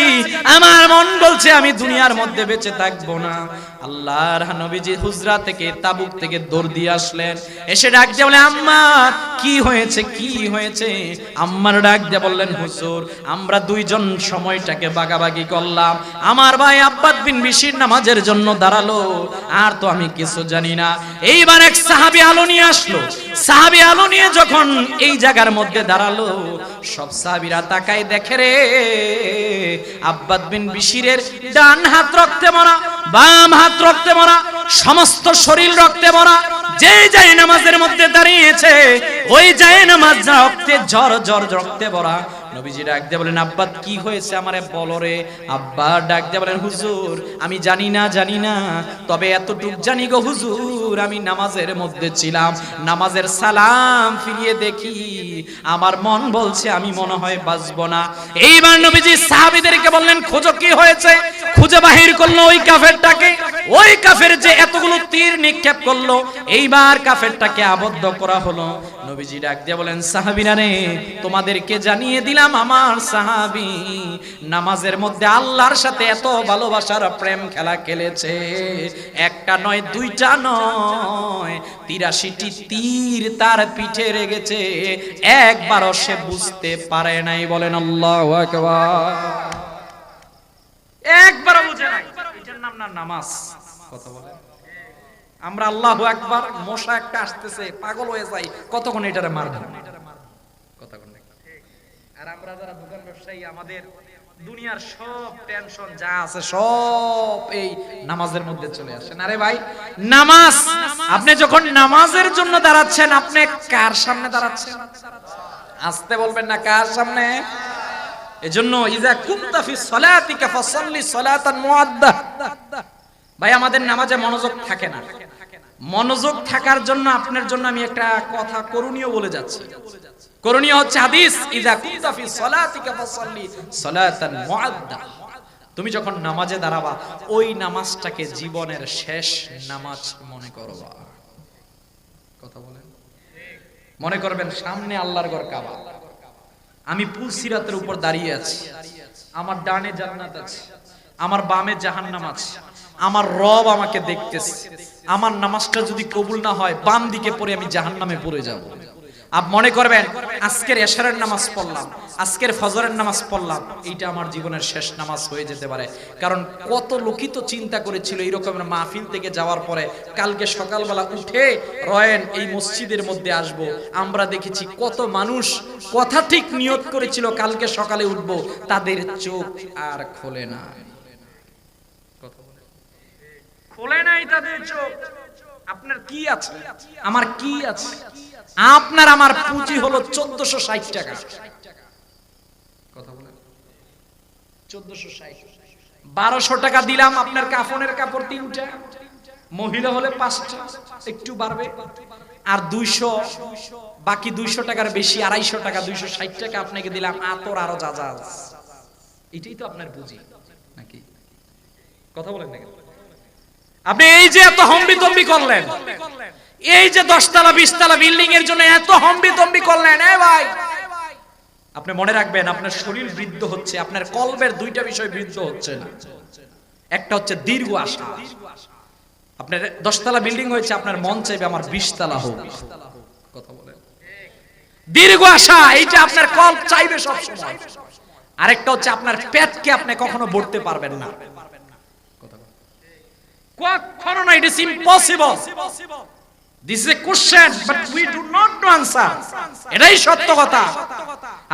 আমার মন বলছে আমি দুনিয়ার মধ্যে বেঁচে থাকবো না। আল্লাহর নবীজি হুজরা থেকে তাবুক থেকে দৌড় দিয়ে আসলেন, এসে ডাক দিয়ে বলে আম্মা কি হয়েছে, কি হয়েছে? আম্মার ডাক দিয়ে বললেন হুজুর আমরা দুইজন সময়টাকে ভাগাভাগি করলাম, আমার ভাই আব্বাদ বিন বিশির নামাজের জন্য দাঁড়ালো, আর তো আমি কিছু জানি না। এইবার এক সাহাবী আলো নিয়ে আসলো, সাহাবী আলো নিয়ে যখন এই জায়গার মধ্যে দাঁড়ালো, সব সাহাবীরা তাকায় দেখে রে আব্বাদ বিন বিশিরের ডান হাত রক্তে ভরা, বাম হাত রক্তে ভরা, সমস্ত শরীর রক্তে ভরা। যে যায় নামাজের মধ্যে দাঁড়িয়েছে ওই যায় নামাজ রক্তে ঝর ঝর রক্তে ভরা। নবীজি ডাক দিয়ে বলেন আব্বা কি হয়েছে আমারে বলো রে। আব্বা ডাক দিয়ে বলেন হুজুর আমি জানি না, তবে এতটুক জানি গো হুজুর, আমি নামাজের মধ্যে ছিলাম, নামাজের সালাম ফিরিয়ে দেখি আমার মন বলছে আমি মনে হয় বাঁচবো না। এইবার নবীজি সাহাবীদেরকে বললেন খোঁজো কি হয়েছে। খুঁজে বাহির করলো ওই কাফেরটাকে, ওই কাফের যে এতগুলো তীর নিক্ষেপ করলো, এইবার কাফেরটাকে আবদ্ধ করা হলো। নবীজি ডাক দিয়ে বলেন সাহাবীরা রে তোমাদেরকে জানিয়ে দিলাম আমার সাহাবী নামাজের মধ্যে আল্লাহর সাথে এত ভালোবাসার প্রেম খেলা খেলেছে, একটা নয় দুইটা নয় ৮৩টি তীর তার পিঠে লেগেছে, একবারও সে বুঝতে পারে নাই। বলেন আল্লাহু আকবার। একবারও বুঝে নাই, এটার নাম না নামাজ। কথা বলে আমরা আল্লাহু আকবার, মশা একটা আসতেছে পাগল হয়ে যাই কতক্ষণ এটারে মারবো, কতক্ষণ। আর আমরা যারা দোকান ব্যবসায়ী আমাদের দুনিয়ার সব টেনশন যা আছে সব এই নামাজের মধ্যে চলে আসে। আরে ভাই নামাজ, আপনি যখন নামাজের জন্য দাঁড়াচ্ছেন আপনি কার সামনে দাঁড়াচ্ছেন? আসতে বলবেন না, কার সামনে? এজন্য ইজা কুনতা ফি সলাতিকা ফাসাল্লি সালাতান মুআদ্দা। ভাই আমাদের নামাজে মনোযোগ থাকে না, মনোযোগ থাকার জন্য আপনার জন্য আমি একটা কথা করণীয় বলে যাচ্ছি। করণীয় হচ্ছে হাদিস ইজা কুনতা ফি সলাতিকা ফাসাল্লি সালাতান মুআদ্দা। তুমি যখন নামাজে দাঁড়াবা ওই নামাজটাকে জীবনের শেষ নামাজ মনে করবা। কথা বলেন, মনে করবেন সামনে আল্লাহর ঘর কাবা, আমি পুলসিরাতের উপর দাঁড়িয়ে আছি, আমার ডানে জান্নাত আছে, আমার বামে জাহান্নাম আছে, আমার রব আমাকে দেখতেছে, আমার নামাজটা যদি কবুল না হয় বাম দিকে পড়ে আমি জাহান্নামে পড়ে যাব। আপনি মনে করবেন আজকের এশারের নামাজ পড়লাম, আজকের ফজরের নামাজ পড়লাম, এইটা আমার জীবনের শেষ নামাজ হয়ে যেতে পারে। কারণ কত লোকই তো চিন্তা করেছিল এই রকমের মাহফিল থেকে যাওয়ার পরে কালকে সকালবেলা উঠে রয়েন এই মসজিদের মধ্যে আসব। আমরা দেখেছি কত মানুষ কথা ঠিক নিয়ত করেছিল কালকে সকালে উঠবো, তাদের চোখ আর খোলে না, খোলে নাই তাদের চোখ। আপনার কি আছে, আমার কি আছে? আপনার আমার পুঁজি হলো 1460 টাকা। কথা বলেন 1460, 1200 টাকা দিলাম আপনার কাফনের কাপড় 3টা, মহিলা হলে 5টা, একটু বাড়বে, আর 200 বাকি 200 টাকার বেশি 250 টাকা 260 টাকা আপনাকে দিলাম আতর আরো যা যা। এটাই তো আপনার পুঁজি নাকি? কথা বলেন না। আপনি এই যে এত হম্বিতম্বি করলেন, এই যে 10 তলা 20 তলা বিল্ডিং এর জন্য এত হম্বিতম্বি করলেন, এ ভাই আপনি মনে রাখবেন আপনার শরীর বৃদ্ধ হচ্ছে, আপনার কলবের দুইটা বিষয় বৃদ্ধ হচ্ছে না। একটা হচ্ছে দীর্ঘ আশা। আপনার 10 তলা বিল্ডিং হয়েছে, আপনার মন চাইবে আমার 20 তলা হোক। কথা বলেন, দীর্ঘ আশা এইটা আপনার কলব চাইবে সব সময়। আরেকটা হচ্ছে আপনার পেটকে আপনি কখনো ভরতে পারবেন না। কখনো না, it is impossible. This is a question but we do not know answer. এটাই সত্য কথা।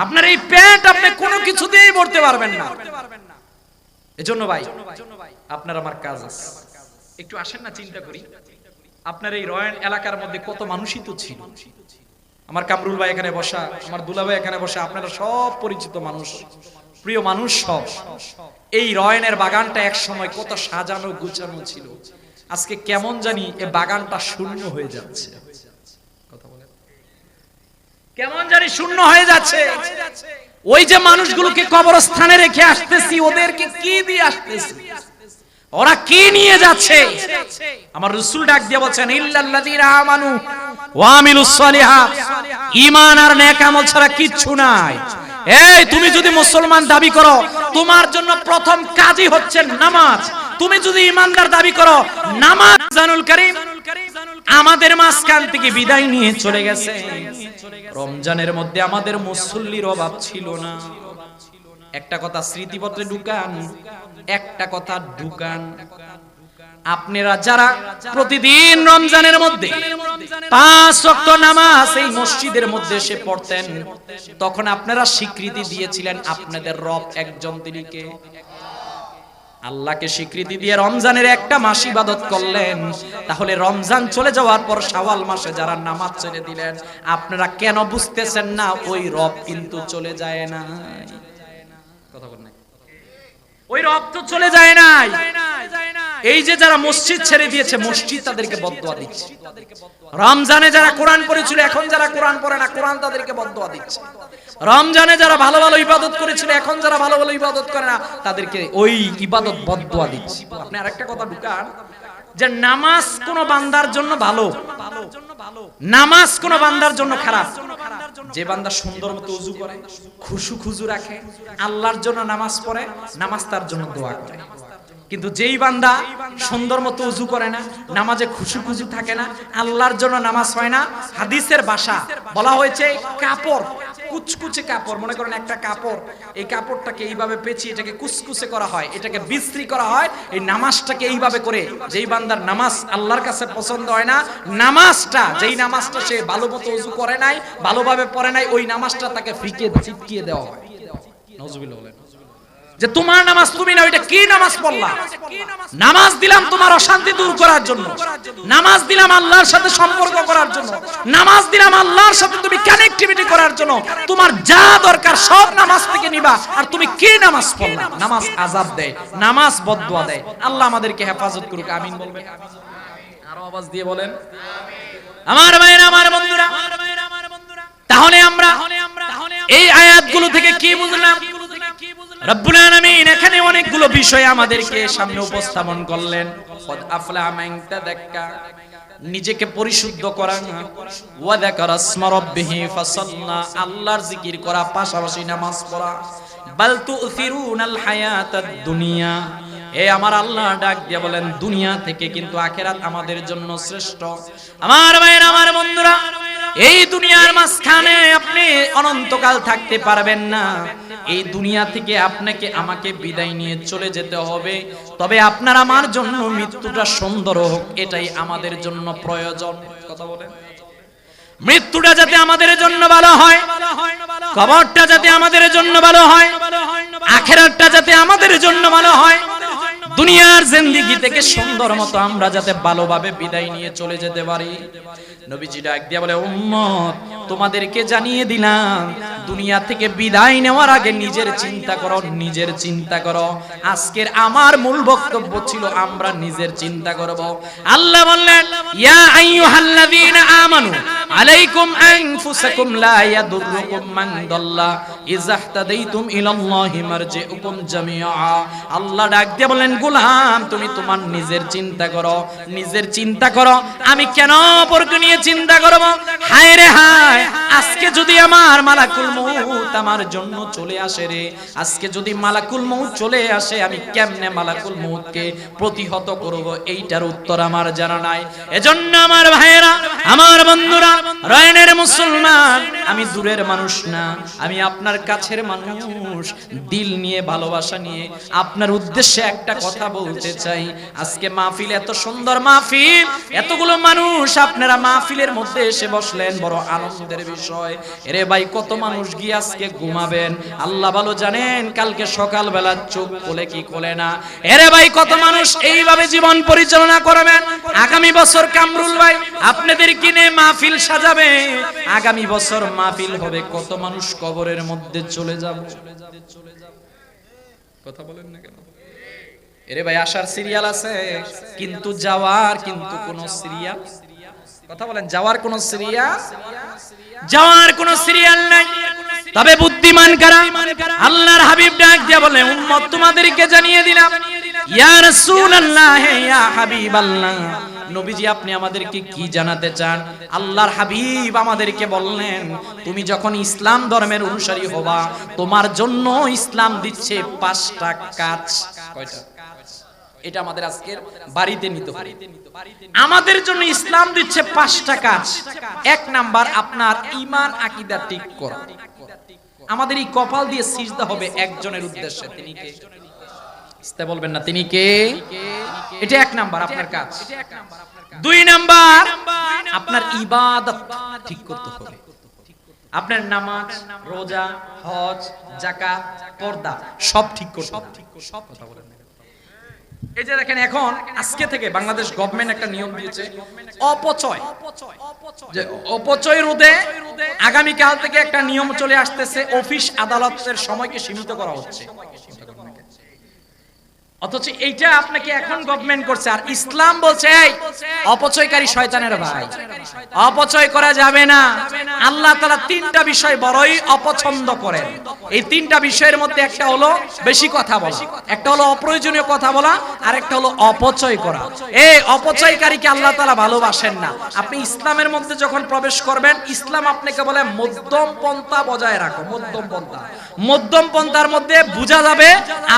আপনার এই পেট আপনি কোনো কিছু দিয়েই ভরতে পারবেন না। এজন্য ভাই আপনার আমার কাজ আছে, একটু আসেন না চিন্তা করি। আপনার এই রয়্যাল এলাকার মধ্যে কত মানুষই তো ছিল। আমার কামরুল ভাই এখানে বসা, আমার দুলা ভাই এখানে বসা, আপনারা সব পরিচিত মানুষ, প্রিয় মানুষ সব। এই রয়্যালের বাগানটা এক সময় কত সাজানো গুছানো ছিল, আজকে কেমন জানি এই বাগানটা শূন্য হয়ে যাচ্ছে। কথা বলেন, কেমন জানি শূন্য হয়ে যাচ্ছে। ওই যে মানুষগুলোকে কবরস্থানে রেখে আসতেছি, ওদেরকে কি দিয়ে আসতেছি? ওরা কি নিয়ে যাচ্ছে? আমার রাসূল ডাক দিয়ে বলেন ইল্লাল্লাযীনা আমানু ওয়া আমিলুস সালিহাত, ঈমান আর নেক আমল ছাড়া কিচ্ছু নাই। এই তুমি যদি মুসলমান দাবি করো, তোমার জন্য প্রথম কাজই হচ্ছে নামাজ। তুমি যদি ঈমানদার দাবি করো, নামাজ। জানুল কারীম আমাদের মাঝখান থেকে বিদায় নিয়ে চলে গেছে। রমজানের মধ্যে আমাদের মুসল্লির অভাব ছিল না। একটা কথা স্মৃতিপত্রে ঢুকান, একটা কথা ঢুকান, আপনারা যারা প্রতিদিন রমজানের মধ্যে 5 ওয়াক্ত নামাজ এই মসজিদের মধ্যে এসে পড়তেন, তখন আপনারা স্বীকৃতি দিয়েছিলেন আপনাদের রব একজন, তিনি কে? আল্লাহকে স্বীকৃতি দিয়ে রমজানের একটা মাস ইবাদত করলেন। তাহলে রমজান চলে যাওয়ার পর শাওয়াল মাসে যারা নামাজ ছেড়ে দিলেন, আপনারা কেন বুঝতেছেন না ওই রব কিন্তু চলে যায় না? কথা বলেন, ওই রব তো চলে যায় নাই। এই যে যারা মসজিদ ছেড়ে দিয়েছে, মসজিদ তাদেরকে বদদুয়া দিচ্ছে। রমজানে যারা কোরআন পড়েছিল, এখন যারা কোরআন পড়ে না, কোরআন তাদেরকে বদদুয়া দিচ্ছে। রমজানে যারা ভালো ভালো ইবাদত করেছিল, এখন যারা ভালো ভালো ইবাদত করে না, তাদেরকে ওই ইবাদত বদদুয়া দিচ্ছে। আপনি আরেকটা কথা ঢুকান, যে নামাজ কোন বান্দার জন্য ভালো, নামাজ কোন বান্দার জন্য খারাপ। যে বান্দা সুন্দর মতো ওযু করে, খুশু খুজু রাখে, আল্লাহর জন্য নামাজ পড়ে, নামাজ তার জন্য দোয়া করে। কিন্তু যেই বান্দা সুন্দর মতো ওযু করে না, নামাজে খুশু খুজু থাকে না, আল্লাহর জন্য নামাজ হয় না, হাদিসের ভাষা বলা হয়েছে কাপড়, কুচকুচে কাপড়, মনে করেন একটা কাপড়, এই কাপড়টাকে এইভাবে পেঁচিয়ে এটাকে কুচকুচে করা হয়, এটাকে বিশ্রী করা হয়, এই নামাজটাকে এইভাবে করে। যেই বান্দার নামাজ আল্লাহর কাছে পছন্দ হয় না, নামাজটা, যেই নামাজটা সে ভালো মতো ওযু করে নাই, ভালোভাবে পড়ে নাই, ওই নামাজটা তাকে ফিকে চিপকিয়ে দেওয়া হয়। নাউজুবিল্লাহ বলেন, যে তোমার নামাজ তুমি না, ওইটা কি নামাজ পড়লা? নামাজ দিলাম তোমার অশান্তি দূর করার জন্য, নামাজ দিলাম আল্লাহর সাথে সম্পর্ক করার জন্য, নামাজ দিলাম আল্লাহর সাথে তুমি কানেক্টিভিটি করার জন্য, তোমার যা দরকার সব নামাজ থেকে নিবা, আর তুমি কি নামাজ পড়লা? নামাজ আযাব দেয়, নামাজ বদদুয়া দেয়। আল্লাহ আমাদেরকে হেফাজত করুক, আমিন বলবেন? আরো আওয়াজ দিয়ে বলেন আমিন। আমার ভাইরা, আমার বন্ধুরা, তাহলে আমরা এই আয়াতগুলো থেকে কি বুঝলাম? রব্বুল আলামিন এখানে অনেকগুলো বিষয় আমাদেরকে সামনে উপস্থাপন করলেন। কদ আফলাহা মান তাযাক্কা, নিজেকে পরিশুদ্ধ করা, ওয়া যাকারা ইসমা রাব্বিহি ফাসাল্লা, আল্লাহর জিকির করা, পাশাপাশি নামাজ পড়া। বাল তু'থিরুনাল হায়াতাদ দুনিয়া, এ আমার আল্লাহ ডাক দিয়ে বলেন, দুনিয়া থেকে কিন্তু আখিরাত আমাদের জন্য শ্রেষ্ঠ। আমার ভাইরা, আমার বন্ধুরা, এই দুনিয়ার মাঝখানে আপনি অনন্তকাল থাকতে পারবেন না। এই দুনিয়া থেকে আপনাকে আমাকে বিদায় নিয়ে চলে যেতে হবে। তবে আপনার আমার জন্য মৃত্যুটা সুন্দর হোক, এটাই আমাদের জন্য প্রয়োজন। কথা বলেন, মৃত্যুটা যাতে আমাদের জন্য ভালো হয়, কবরটা যাতে আমাদের জন্য ভালো হয়, আখিরাতটা যাতে আমাদের জন্য ভালো হয়, দুনিয়ার জিন্দেগি থেকে সুন্দর মতো আমরা যাতে ভালোভাবে বিদায় নিয়ে চলে যেতে পারি। নবীজি ডাক দিয়া বলে, উম্মত তোমাদেরকে জানিয়ে দিলাম, দুনিয়া থেকে বিদায় নেওয়ার আগে নিজের চিন্তা করো, নিজের চিন্তা করো। আজকের আমার মূল বক্তব্য ছিল আমরা নিজের চিন্তা করব। আল্লাহ বললেন, ইয়া আইয়ুহাল্লাযীনা আমানু আলাইকুম আনফুসাকুম লা ইয়াদুররুকুম মান দাল্লা ইযা ইহতাদাইতুম ইলাল্লাহি মারজিউকুম জামিআ। আল্লাহ ডাক দিয়ে বলেন, গোলাম তুমি তোমার নিজের চিন্তা করো, নিজের চিন্তা করো। আমি কেন অপরকে নিয়ে চিন্তা করব? হায় রে হায়, আজকে যদি আমার মালাকুল মউত আমার জন্য চলে আসে রে, আজকে যদি মালাকুল মউত চলে আসে, আমি কেমনে মালাকুল মউতকে প্রতিহত করব, এইটার উত্তর আমার জানা নাই। এজন্য আমার ভাইয়েরা, আমার বন্ধুরা, রয়নের মুসলমান, আমি দূরের মানুষ না, আমি আপনার কাছের মানুষ। দিল নিয়ে, ভালোবাসা নিয়ে আপনার উদ্দেশ্যে একটা কথা বলতে চাই। আজকে মাহফিল, এত সুন্দর মাহফিল, এতগুলো মানুষ আপনারা মাহফিলের মধ্যে এসে বসলেন, বড় আনন্দের বিষয়। এরে ভাই, কত মানুষ গিয়ে আজকে ঘুমাবেন আল্লাহ ভালো জানেন, কালকে সকালবেলা চোখ খোলে কি খোলে না। এরে ভাই, কত মানুষ এইভাবে জীবন পরিচালনা করবেন। আগামী বছর কামরুল ভাই আপনাদের কিনে মাহফিল সাজাবে, আগামী বছর মাহফিল হবে, কত মানুষ কবরের মধ্যে চলে যাবে। কথা বলেন না কেন? এরে ভাই, আসার সিরিয়াল আছে, কিন্তু যাওয়ার কিন্তু কোন সিরিয়াল। কথা বলেন, যাওয়ার কোন সিরিয়াল, যাওয়ার কোন সিরিয়াল নাই। তবে বুদ্ধিমান কারা? আল্লাহর হাবিব ডাক দিয়া বলে, উম্মত তোমাদেরকে জানিয়ে দিলাম, ইয়া রাসূলুল্লাহ, ইয়া হাবিবাল্লাহ, নবীজি আপনি আমাদেরকে কি জানাতে চান? আল্লাহর হাবিব আমাদেরকে বললেন, তুমি যখন ইসলাম ধর্মের অনুসারী হবা, তোমার জন্য ইসলাম দিচ্ছে 5টা কাজ। কয়টা? এটা আমাদের আজকের বাড়িতে নিতে হবে। আমাদের জন্য ইসলাম দিচ্ছে 5টা কাজ। 1 নাম্বার, আপনার ঈমান আকীদা ঠিক করা। আমাদের এই কপাল দিয়ে সিজদা হবে একজনের উদ্দেশ্যে। তিনি কে? ইস্তে বলবেন না, তিনি কে? এটা 1 নাম্বার আপনার কাজ। 2 নাম্বার, আপনার ইবাদত ঠিক করতে হবে। আপনার নামাজ, রোজা, হজ, যাকাত, পর্দা সব ঠিক করতে হবে। সব কথা বলেন। এই যে দেখেন, এখন আজকে থেকে বাংলাদেশ গভর্নমেন্ট একটা নিয়ম দিয়েছে, অপচয়, যে অপচয় রোধে আগামী কাল থেকে একটা নিয়ম চলে আসতেছে, অফিস আদালতের সময়কে সীমিত করা হচ্ছে। অথচ এইটা আপনাকে এখন গভর্নমেন্ট করছে, আর ইসলাম বলছে এই অপচয়কারী শয়তানের ভাই, অপচয় করা যাবে না। আল্লাহ তাআলা 3টা বিষয় বড়ই অপছন্দ করেন। এই 3টা বিষয়ের মধ্যে একটা হলো বেশি কথা বলা, একটা হলো অপ্রয়োজনীয় কথা বলা, আর একটা হলো অপচয় করা। এই অপচয়কারীকে আল্লাহ তাআলা ভালোবাসেন না। আপনি ইসলামের মধ্যে যখন প্রবেশ করবেন, ইসলাম আপনাকে বলে মধ্যম পন্থা বজায় রাখো। মধ্যম পন্থা, মধ্যম পন্থার মধ্যে বোঝা যাবে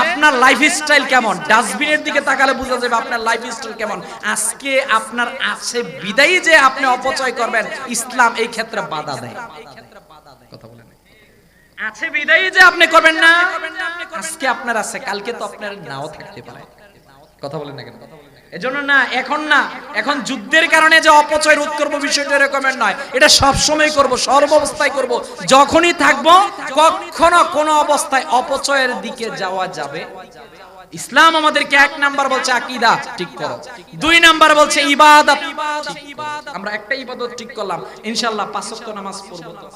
আপনার লাইফস্টাইল কেমন। ডাস্টবিনের দিকে তাকালে বোঝা যাবে আপনার লাইফস্টাইল কেমন। আজকে আপনার আছে বিদায়ী যে আপনি অপচয় করবেন, ইসলাম এই ক্ষেত্রে বাধা দেয়। কথা বলেন, আছে বিদায়ী যে আপনি করবেন না, আজকে আপনার আছে, কালকে তো আপনার নাও থাকতে পারে। কথা বলেন না কেন? এজন্য না, এখন যুদ্ধের কারণে যে অপচয় রোধ করব বিষয়টা এরকমের নয়। এটা সব সময় করব, সর্বাবস্থায় করব। যখনই থাকবো, কখনো কোনো অবস্থায় অপচয়ের দিকে যাওয়া যাবে। ইসলাম আমাদেরকে 1 নাম্বার বলছে আকীদা ঠিক করো, 2 নাম্বার বলছে ইবাদত। আমরা একটা ইবাদত ঠিক করলাম, ইনশাআল্লাহ 5 ওয়াক্ত নামাজ পড়ব তো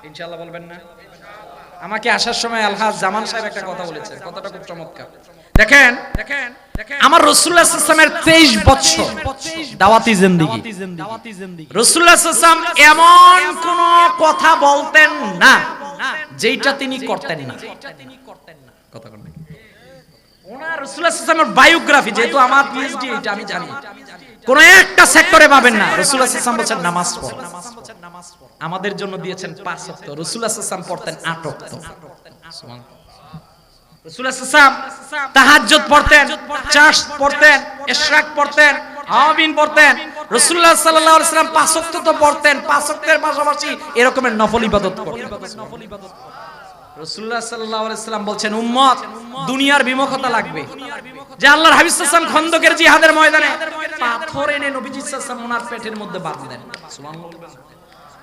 ইনশাআল্লাহ, বলবেন না? আমাকে আসার সময় আলহাজ জামান সাহেব একটা কথা বলেছেন, কথাটা খুব চমৎকার। দেখেন, আমার রাসূলুল্লাহ সাল্লাল্লাহু আলাইহি ওয়াসাল্লামের 23 বছর দাওয়াতি জিন্দেগি, রাসূলুল্লাহ সাল্লাল্লাহু আলাইহি ওয়াসাল্লাম এমন কোন কথা বলতেন না যেটা তিনি করতেন না। কথা বলেন, ওনার রাসূলুল্লাহ সাল্লাল্লাহু আলাইহি ওয়াসাল্লামের বায়োগ্রাফি, যেহেতু আমার পিএইচডি, এটা আমি জানি, কোন একটা সেক্টরে পাবেন না রাসূলুল্লাহ সাল্লাল্লাহু আলাইহি ওয়াসাল্লাম বলেছেন নামাজ পড়ো। আমাদের জন্য দিয়েছেন 5 ওয়াক্ত, রাসূলুল্লাহ সাল্লাল্লাহু আলাইহি ওয়াসাল্লাম পড়তেন 8 ওয়াক্ত। সুবহানাল্লাহ। রাসূলুল্লাহ সাল্লাল্লাহু আলাইহি ওয়াসাল্লাম তাহাজ্জুদ পড়তেন, চাশ পড়তেন, ইশরাক পড়তেন, আওয়াবিন পড়তেন। রাসূলুল্লাহ সাল্লাল্লাহু আলাইহি ওয়াসাল্লাম 5 ওয়াক্ত তো পড়তেন, 5 ওয়াক্তের পাশাপাশি এরকমের নফল ইবাদত করতেন। রাসূলুল্লাহ সাল্লাল্লাহু আলাইহি ওয়াসাল্লাম বলছেন, উম্মত দুনিয়ার বিমুখতা লাগবে। যে আল্লাহর হাবিব সাল্লাল্লাহু আলাইহি ওয়াসাল্লাম খন্দকের জিহাদের ময়দানে পাথর এনে নবীজি সাল্লাল্লাহু আলাইহি ওয়াসাল্লাম ওনার পেটের মধ্যে বাঁধলেন। সুবহানাল্লাহ।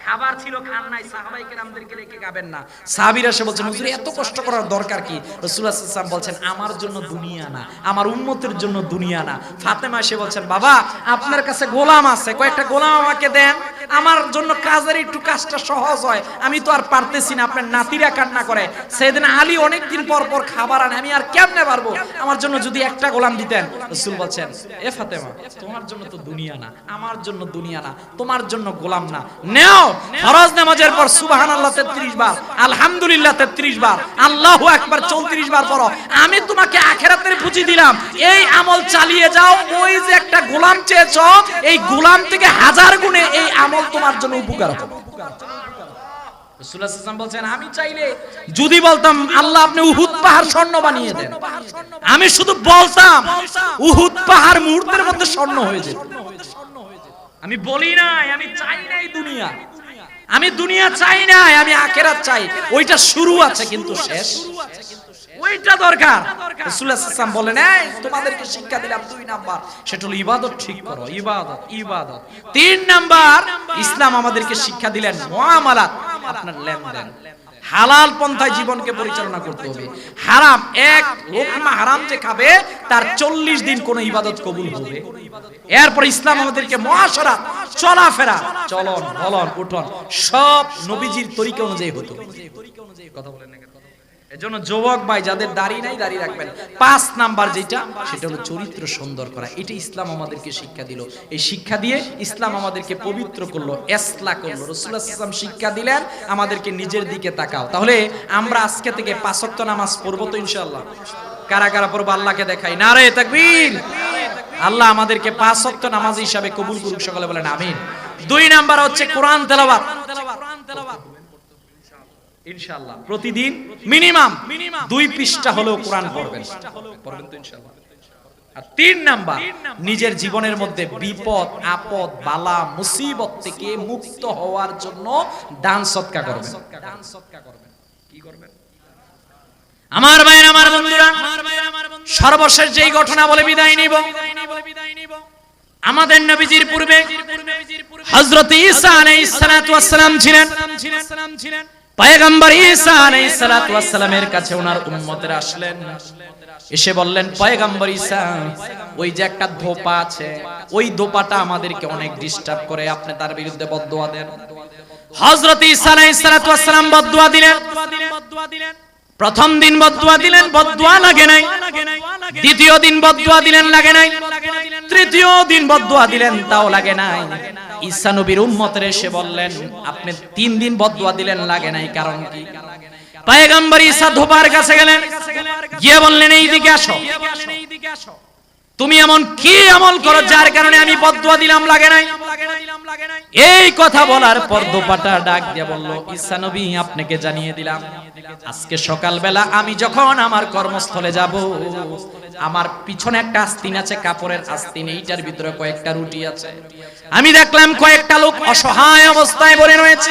খাবার ছিল, খান নাই, সাহাবায়ে কেরামদেরকে রেখে খাবেন না। সাহাবীরা এসে বলছেন, হুজুর এত কষ্ট করার দরকার কি? রাসূলুল্লাহ সাল্লাল্লাহু আলাইহি ওয়াসাল্লাম বলছেন, আমার জন্য দুনিয়া না, আমার উম্মতের জন্য দুনিয়া না। ফাতেমা এসে বলছেন, বাবা আপনার কাছে গোলাম আছে, কয়েকটা গোলাম আমাকে দেন, আমার জন্য কাজের একটু কাজটা সহজ হয়, আমি তো আর পারতেছি না। আপনার নাতিরা কান্না করে, সাইয়েদনা আলী অনেকদিন পর পর খাবার আনে, আমি আর কেমনে পারবো, আমার জন্য যদি একটা গোলাম দিতেন। রাসূল বলছেন, এ ফাতেমা তোমার জন্য তো দুনিয়া না, আমার জন্য দুনিয়া না, তোমার জন্য গোলাম না, নেও ফরজ নামাজের পর সুবহানাল্লাহ 33 বার, আলহামদুলিল্লাহ 33 বার, আল্লাহু আকবার 34 বার পড়ো, আমি তোমাকে আখিরাতের পুঁজি দিলাম, এই আমল চালিয়ে যাও। ওই যে একটা গোলাম চেয়েছো, এই গোলাম থেকে 1000 গুণে এই আমল তোমার জন্য উপকার হবে। রাসূলুল্লাহ সাল্লাল্লাহু আলাইহি ওয়াসাল্লাম বলছেন, আমি চাইলে যদি বলতাম আল্লাহ আপনি উহুদ পাহাড় স্বর্ণ বানিয়ে দেন, আমি শুধু বলতাম উহুদ পাহাড় মুহূর্তের মধ্যে স্বর্ণ হয়ে যেত। আমি বলি নাই, আমি চাই নাই দুনিয়া, আমি দুনিয়া চাই নাই, আমি আখিরাত চাই। ওইটা শুরু আছে কিন্তু শেষ, ওইটা দরকার। রাসূলুল্লাহ সাল্লাল্লাহু আলাইহি ওয়াসাল্লাম বলেন, এই তোমাদেরকে শিক্ষা দিলাম 2 নাম্বার, সেটা হলো ইবাদত ঠিক করো, ইবাদত ইবাদত। 3 নাম্বার, ইসলাম আমাদেরকে শিক্ষা দিলেন মুআমালাত, আপনার লেনদেন হালাল পন্থায় জীবনকে পরিচালনা করতে হবে। হারাম, এক লোকমা হারাম যে খাবে তার 40 দিন কোন ইবাদত কবুল হবে। এরপর ইসলাম আমাদেরকে মুআশারাত, চলাফেরা, চলন বলন উঠন সব নবীজির তরিকা অনুযায়ী হতো। কথা বলেন না কেন? এজন্য যুবক ভাই যাদের দাড়ি নাই, দাড়ি রাখবেন। 5 নাম্বার যেটা, সেটা হলো চরিত্র সুন্দর করা। এটা ইসলাম আমাদেরকে শিক্ষা দিল। এই শিক্ষা দিয়ে ইসলাম আমাদেরকে পবিত্র করলো, ইসলাহ করলো। রাসূলুল্লাহ সাল্লাল্লাহু আলাইহি ওয়াসাল্লাম শিক্ষা দিলেন আমাদেরকে নিজের দিকে তাকাও। তাহলে আমরা আজকে থেকে 5 ওয়াক্ত নামাজ পড়ব তো ইনশাআল্লাহ। কারা কারা পড়বো আল্লাহকে দেখাই, নারে তাকবীর। আল্লাহ আমাদেরকে 5 ওয়াক্ত নামাজি হিসাবে কবুল করুক, সকলে বলেন আমিন। 2 নাম্বার হচ্ছে কোরআন তেলাওয়াত, ইনশাআল্লাহ প্রতিদিন মিনিমাম 2 পৃষ্ঠা হলেও কোরআন পড়বেন তো ইনশাআল্লাহ। আর 3 নাম্বার, নিজের জীবনের মধ্যে বিপদ আপদ বালা মুসিবত থেকে মুক্ত হওয়ার জন্য দান সদকা করবেন। কি করবেন আমার ভাইরা, আমার বন্ধুরা? সর্বশেষ যেই ঘটনা বলে বিদায় নিব, আমাদের নবীজির পূর্বে হযরত ঈসা আলাইহিস সালাতু ওয়াস সালাম ছিলেন। পয়গম্বর ঈসা আলাইহিস সালাতু ওয়াস সালামের কাছে ওনার উম্মতেরা আসলেন, এসে বললেন, পয়গম্বর ঈসা, ওই যে একটা ধোপা আছে, ওই ধোপাটা আমাদেরকে অনেক ডিস্টার্ব করে, আপনি তার বিরুদ্ধে বদদুয়া দেন। হযরত ঈসা আলাইহিস সালাতু ওয়াস সালাম বদদুয়া দিলেন। প্রথম দিন বদদুয়া দিলেন, বদদুয়া লাগে নাই। দ্বিতীয় দিন বদদুয়া দিলেন, লাগে নাই। তৃতীয় দিন বদদুয়া দিলেন, তাও লাগে নাই। ঈসা নবীর উম্মতের এসে বললেন, আপনি 3 দিন বদদুয়া দিলেন, লাগে নাই, কারণ কি? পয়গম্বর ঈসা ধোপার কাছে গেলেন, গিয়ে বললেন, এইদিকে আসো, তুমি এমন কি আমল করো যার কারণে আমি বদদুয়া দিলাম, লাগে নাই? এই কথা বলার পর ধোপাটা ডাক দিয়ে বলল, ঈসা নবী, আপনাকে জানিয়ে দিলাম, আজকে সকালবেলা আমি যখন আমার কর্মস্থলে যাব, আমার পিছনে একটা আস্তিন আছে, কাপড়ের আস্তিন, এইটার ভিতরে কয়েকটা রুটি আছে। আমি দেখলাম কয়েকটা লোক অসহায় অবস্থায় পড়ে রয়েছে,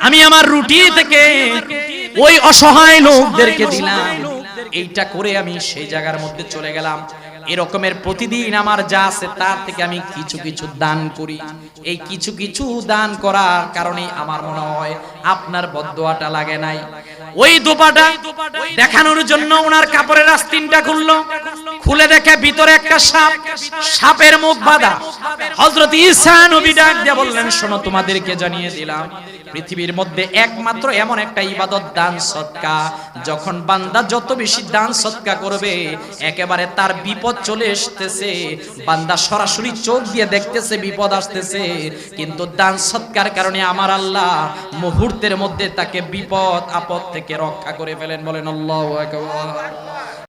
আমি আমার রুটি থেকে ওই অসহায় লোকদেরকে দিলাম। এইটা করে আমি সেই জায়গার মধ্যে চলে গেলাম। এরকমের প্রতিদিন আমার যা আছে তার থেকে আমি কিছু কিছু দান করি। এই কিছু কিছু দান করার কারণে আমার মনে হয় আপনার বদদুয়াটা লাগে নাই। ওই দোপাটা দেখানোর জন্য ওনার কাপড়ের আস্তিনটা খুললো, খুলে দেখে ভিতরে একটা সাপ, সাপের মুখ বাঁধা। হযরত ঈসা নবী ডাক দিয়ে বললেন, শোনো, তোমাদেরকে জানিয়ে দিলাম, পৃথিবীর মধ্যে একমাত্র এমন একটা ইবাদত দান সদকা, যখন বান্দা যত বেশি দান সদকা করবে, একেবারে তার বিপদ চলে আসতেছে, বান্দা সরাসরি চোখ দিয়ে দেখতেছে বিপদ আসতেছে, কিন্তু দান সদকার কারণে আমার আল্লাহ মুহূর্তের মধ্যে তাকে বিপদ আপদ থেকে রক্ষা করে ফেলেন। বলেন আল্লাহু আকবার।